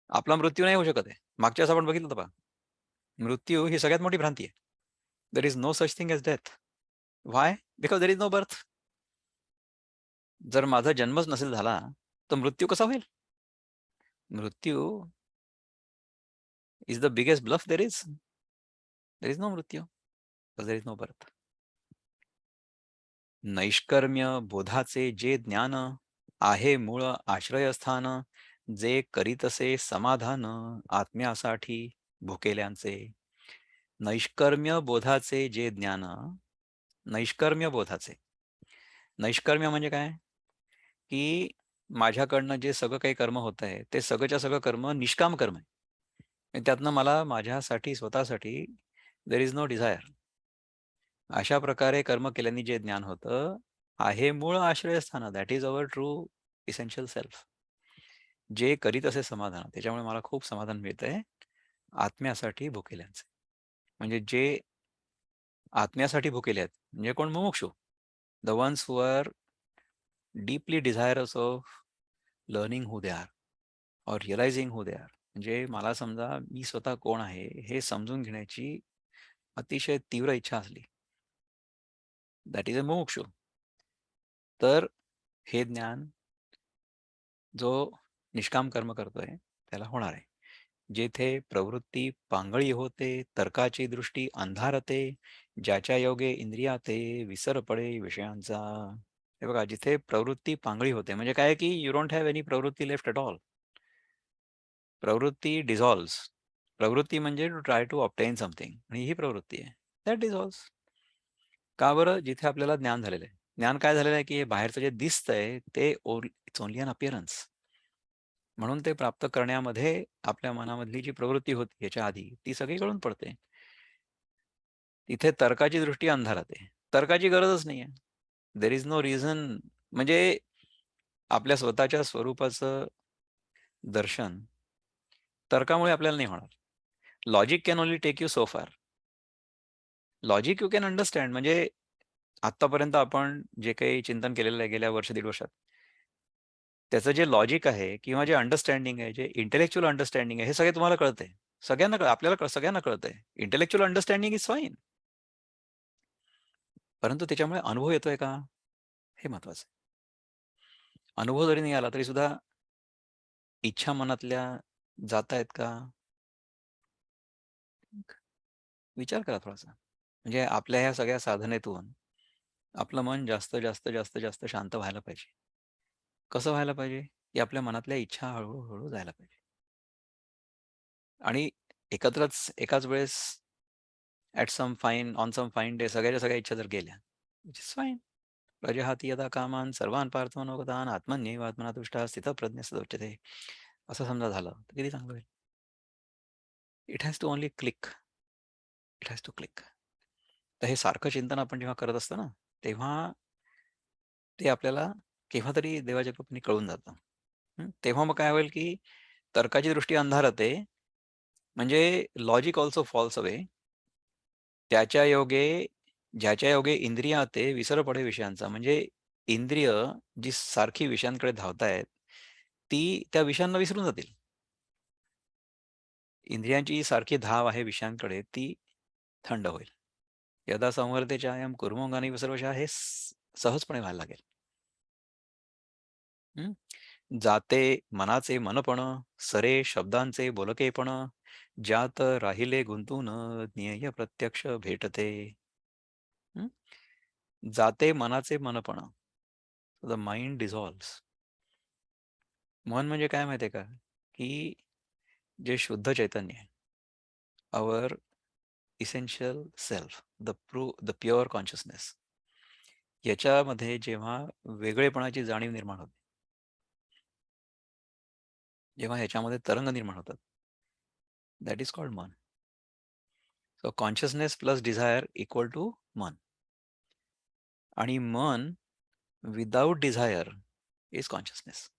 आपला मृत्यू नाही होऊ शकत आहे. मागच्या वेळेस आपण बघितलं होतं पहा. मृत्यू ही सगळ्यात मोठी भ्रांती आहे. There is no such thing as death. Why? Because there is no birth. जर माझा जन्मच नसेल झाला तर मृत्यू कसा होईल? मृत्यू is the biggest bluff there is. There is no mrityu. There is no birth. नैष्कर्म्य बोधाचे जे ज्ञान आहे मूळ आश्रयस्थान, जे करीतसे समाधान आत्म्यासाठी भुकेल्यांचे. नैष्कर्म्य बोधाचे जे ज्ञान, नैष्कर्म्य बोधाचे. नैष्कर्म्य म्हणजे काय? की माझ्याकडनं जे सगळं काही कर्म होत आहे ते सगळंच्या सगळं कर्म निष्काम कर्म आहे. आणि त्यातनं मला माझ्यासाठी स्वतःसाठी देर इज नो डिझायर. अशा प्रकारे कर्म केल्याने जे ज्ञान होतं आहे मूळ आश्रयस्थान, that is our true essential self. जे करीत असे समाधान, त्याच्यामुळे मला खूप समाधान मिळतंय आत्म्यासाठी भुकेल्यांचे. म्हणजे जे आत्म्यासाठी भुकेले आहेत म्हणजे कोण? मुमुक्षु. The ones who are deeply desirous of learning who they are or realising who they are. म्हणजे मला समजा मी स्वतः कोण आहे हे समजून घेण्याची अतिशय तीव्र इच्छा असली, दॅट इज अ मुमुक्षु. तर हे ज्ञान जो निष्काम कर्म करतोय त्याला होणार आहे. जेथे प्रवृत्ती पांगळी होते, तर्काची दृष्टी अंधारते, ज्याच्या योगे इंद्रियाते विसर पडे विषयांचा. हे बघा, जिथे प्रवृत्ती पांगळी होते म्हणजे काय की यू डोंट हॅव एनी प्रवृत्ती लेफ्ट एट ऑल. प्रवृत्ती डिझॉल्व्स. प्रवृत्ती म्हणजे to try to obtain something, आणि ही प्रवृत्ती आहे दॅट डिझॉल्व्स. का बरं? जिथे आपल्याला ज्ञान झालेलं आहे. ज्ञान काय झालेलं आहे की हे बाहेरचं जे दिसतंय ते इट्स ओनली अन अपिअरन्स. म्हणून ते प्राप्त करण्यामध्ये आपल्या मनामधली जी प्रवृत्ती होती याच्या आधी ती सगळी गळून पडते. तिथे तर्काची दृष्टी अंधारात आहे. तर्काची गरजच नाहीये. There is no reason. म्हणजे आपल्या स्वतःच्या स्वरूपाचं दर्शन तर्कामुळे आपल्याला नाही होणार. Logic can only take you so far. Logic you can understand. म्हणजे आतापर्यंत आपण जे काही चिंतन केलेलं आहे गेल्या वर्ष दीड वर्षात, त्याचं जे लॉजिक आहे किंवा जे अंडरस्टँडिंग आहे, जे इंटेलेक्च्युअल अंडरस्टँडिंग आहे, हे सगळे तुम्हाला कळतंय. सगळ्यांना आपल्याला सगळ्यांना कळतंय. Intellectual understanding is fine. परंतु त्याच्यामुळे अनुभव येतोय का? हे महत्वाचं आहे. अनुभव जरी नाही आला तरी सुद्धा इच्छा मनातल्या जात आहेत का? विचार करा थोडासा. म्हणजे आपल्या ह्या सगळ्या साधनेतून आपलं मन जास्त जास्त जास्त जास्त शांत व्हायला पाहिजे. कसं व्हायला पाहिजे? की आपल्या मनातल्या इच्छा हळू जायला पाहिजे. आणि एकाच वेळेस ऑन सम फाईन डे सगळ्याच्या सगळ्या इच्छा जर गेल्या, विच इज फाईन. प्रजहाती यदा कामान सर्वान पार्थमनोगतान आत्मन्यैव आत्मनातुष्टा स्थितप्रज्ञः उच्यते. असं समजा झालं तर किती चांगलं होईल. It has to only click. It has to click. तर हे सारखं चिंतन आपण जेव्हा करत असतो ना, तेव्हा ते आपल्याला केव्हा तरी देवाच्या कृपेने कळून जातं. तेव्हा मग काय होईल की तर्काची दृष्टी अंधारते, म्हणजे लॉजिक ऑल्सो फॉल्स अवे. ज्याच्या योगे इंद्रिया ते विसर पडे विषयांचा. म्हणजे इंद्रिय जी सारखी विषयांकडे धावतायत ती त्या विषयांना विसरून जातील. इंद्रियांची सारखी धाव आहे विषयांकडे ती थंड होईल. यदा संवर्ते चायम कुर्मोंगानी सर्वशः हे सहजपणे व्हायला लागेल. जाते मनाचे मनपण, सरे शब्दांचे बोलकेपण, ज्यात राहिले गुंतून ज्ञेय प्रत्यक्ष भेटते. हं? जाते मनाचे मनपण. The mind dissolves. मन म्हणजे काय माहिती आहे का? की जे शुद्ध चैतन्य आहे. Our essential self, the pure consciousness. याच्यामध्ये जेव्हा वेगळेपणाची जाणीव निर्माण होते, जेव्हा ह्याच्यामध्ये तरंग निर्माण होतात, दॅट इज कॉल्ड मन. So consciousness plus desire equal to मन. आणि मन विदाऊट डिझायर इज कॉन्शियसनेस.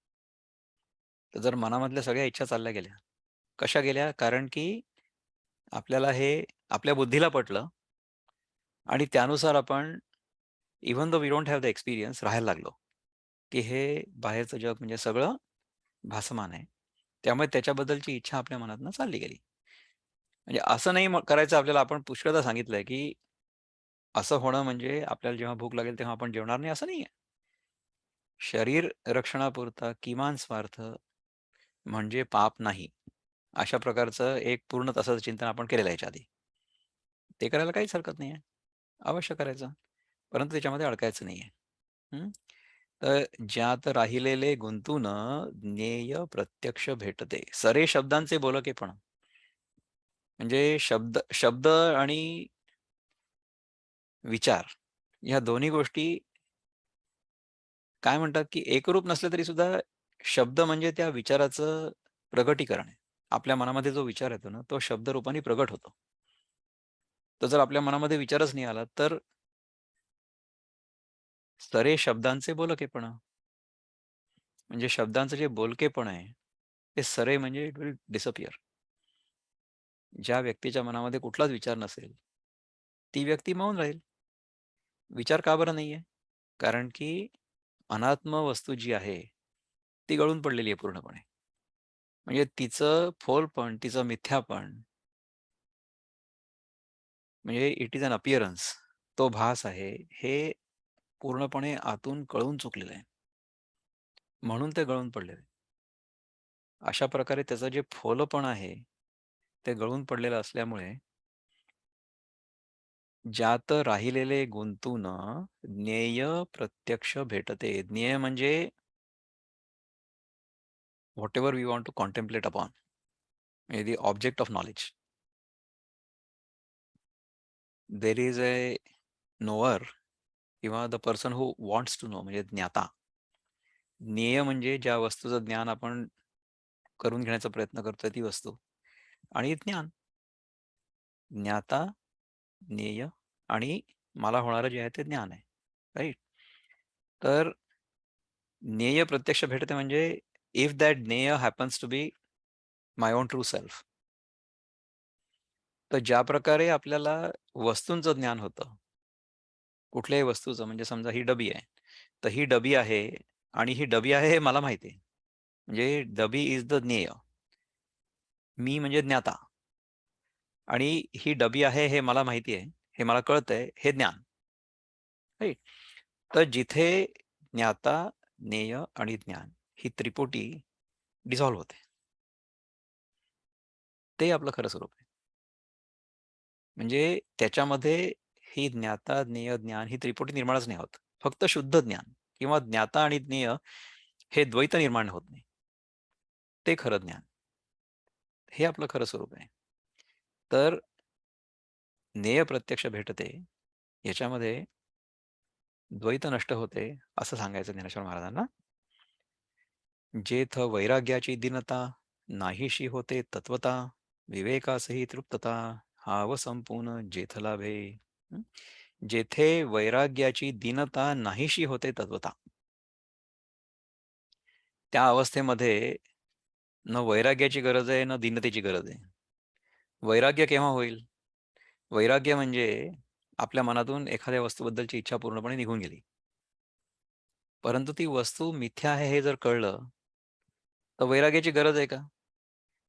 तर जर मनामधल्या सगळ्या इच्छा चालल्या गेल्या, कशा गेल्या? कारण की आपल्याला हे आपल्या बुद्धीला पटलं आणि त्यानुसार आपण even though we don't have the experience राहायला लागलो, की हे बाहेरचं जग म्हणजे सगळं भासमान आहे. त्यामुळे त्याच्याबद्दलची इच्छा आपल्या मनातनं चालली गेली. म्हणजे असं नाही करायचं आपल्याला. आपण पुष्कळदा सांगितलंय, की असं होणं म्हणजे आपल्याला जेव्हा भूक लागेल तेव्हा आपण जेवणार नाही असं नाहीये. शरीर रक्षणापुरता किमान स्वार्थ म्हणजे पाप नाही. अशा प्रकारचं एक पूर्ण तसंच चिंतन आपण केलेलं आहे याच्या आधी. ते करायला काहीच हरकत नाहीये. अवश्य करायचं. परंतु त्याच्यामध्ये अडकायचं नाहीये. हं. तर ज्यात राहिलेले गुंतून ज्ञेय प्रत्यक्ष भेटते. सरे शब्दांचे बोलकेपण. म्हणजे शब्द शब्द आणि विचार ह्या दोन्ही गोष्टी काय म्हणतात, की एकरूप नसले तरी सुद्धा शब्द म्हणजे त्या विचाराचं प्रगटीकरण आहे. आपल्या मनामध्ये जो विचार येतो ना, तो शब्दरूपाने प्रगट होतो. तर जर आपल्या मनामध्ये विचारच नाही आला, तर सरे शब्दांचे बोलकेपणा. म्हणजे शब्दांचं जे बोलकेपण आहे, ते सरे म्हणजे इट विल डिसअपिअर. ज्या व्यक्तीच्या मनामध्ये कुठलाच विचार नसेल, ती व्यक्ती मौन राहील. विचार का बरं नाहीये? कारण की अनात्म वस्तू जी आहे, ती गळून पडलेली आहे पूर्णपणे. म्हणजे तिचं फोलपण, तिचं मिथ्यापण म्हणजे इट इज अन अपीअरन्स. तो भास आहे, हे पूर्णपणे आतून कळून चुकलेलं आहे. म्हणून ते गळून पडलेलं आहे. अशा प्रकारे त्याचं जे फोलपण आहे, ते गळून पडलेलं असल्यामुळे ज्यात राहिलेले गुंतून ज्ञेय प्रत्यक्ष भेटते. ज्ञेय म्हणजे whatever we want to contemplate upon, म्हणजे the object of knowledge. There is a knower किंवा the person who wants to know म्हणजे ज्ञाता. ज्ञेय म्हणजे ज्या वस्तूचं ज्ञान आपण करून घेण्याचा प्रयत्न करतोय ती वस्तू. आणि ज्ञान, ज्ञाता, ज्ञेय आणि मला होणारं जे आहे ते ज्ञान आहे. राईट? तर ज्ञेय प्रत्यक्ष भेटते म्हणजे इफ दॅट ज्ञेय happens to be my own true self. तर ज्या प्रकारे आपल्याला वस्तूंचं ज्ञान होतं, कुठल्याही वस्तूचं म्हणजे समजा ही डबी आहे. तर ही डबी आहे आणि ही डबी आहे हे मला माहिती आहे. म्हणजे डबी इज द ज्ञेय. मी म्हणजे ज्ञाता. आणि ही डबी आहे हे मला माहिती आहे, हे मला कळतंय, हे ज्ञान. राईट? तर जिथे ज्ञाता, ज्ञेय आणि ज्ञान ही त्रिपुटी डिझॉल्व्ह होते. ते आपलं खरं स्वरूप आहे. म्हणजे त्याच्यामध्ये ही ज्ञाता, ज्ञेय, ज्ञान ही त्रिपुटी निर्माणच नाही होत. फक्त शुद्ध ज्ञान किंवा ज्ञाता आणि ज्ञेय हे द्वैत निर्माण होत नाही. ते खरं ज्ञान. हे आपलं खरं स्वरूप आहे. तर ज्ञेय प्रत्यक्ष भेटते याच्यामध्ये द्वैत नष्ट होते असं सांगायचं ज्ञानेश्वर महाराजांना. जेथ वैराग्याची दीनता नाहीशी होते तत्वता, विवेकासही तृप्तता हाव संपूर्ण जेथ लाभे. हं? जेथे वैराग्याची दीनता नाहीशी होते तत्वता, त्या अवस्थेमध्ये न वैराग्याची गरज आहे, न दीनतेची गरज आहे. वैराग्य केव्हा होईल? वैराग्य म्हणजे आपल्या मनातून एखाद्या वस्तूबद्दलची इच्छा पूर्णपणे निघून गेली. परंतु ती वस्तू मिथ्या आहे हे जर कळलं, तर वैराग्याची गरज आहे का?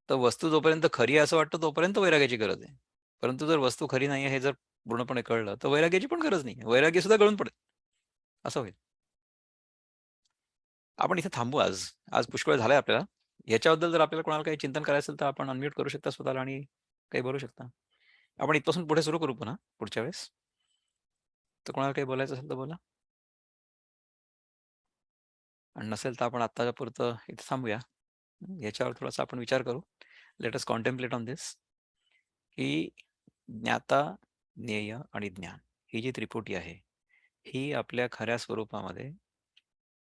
तर वस्तू जोपर्यंत खरी आहे असं वाटतं तोपर्यंत वैराग्याची गरज आहे. परंतु जर वस्तू खरी नाही आहे हे जर पूर्णपणे कळलं, तर वैराग्याची पण गरज नाही. वैराग्य सुद्धा गळून पडेल. असं होईल. आपण इथे थांबू आज. आज पुष्कळ झालंय आपल्याला. याच्याबद्दल जर आपल्याला कोणाला काही चिंतन करायचं असेल तर आपण अनम्यूट करू शकता स्वतःला आणि काही बोलू शकता. आपण इथपासून पुढे सुरू करू पुन्हा पुढच्या वेळेस. तर कोणाला काही बोलायचं असेल तर बोला. आणि नसेल तर आपण आत्ताच्या पुरतं इथे थांबूया. याच्यावर थोडासा आपण विचार करू. लेट अस कॉन्टेम्प्लेट ऑन धिस, की ज्ञाता, ज्ञेय आणि ज्ञान ही जी त्रिपुटी आहे, ही आपल्या खऱ्या स्वरूपामध्ये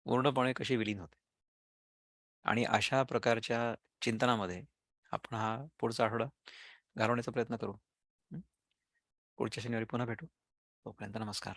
पूर्णपणे कशी विलीन होते. आणि अशा प्रकारच्या चिंतनामध्ये आपण हा पुढचा आठवडा घालवण्याचा प्रयत्न करू. पुढच्या शनिवारी पुन्हा भेटू. तोपर्यंत नमस्कार.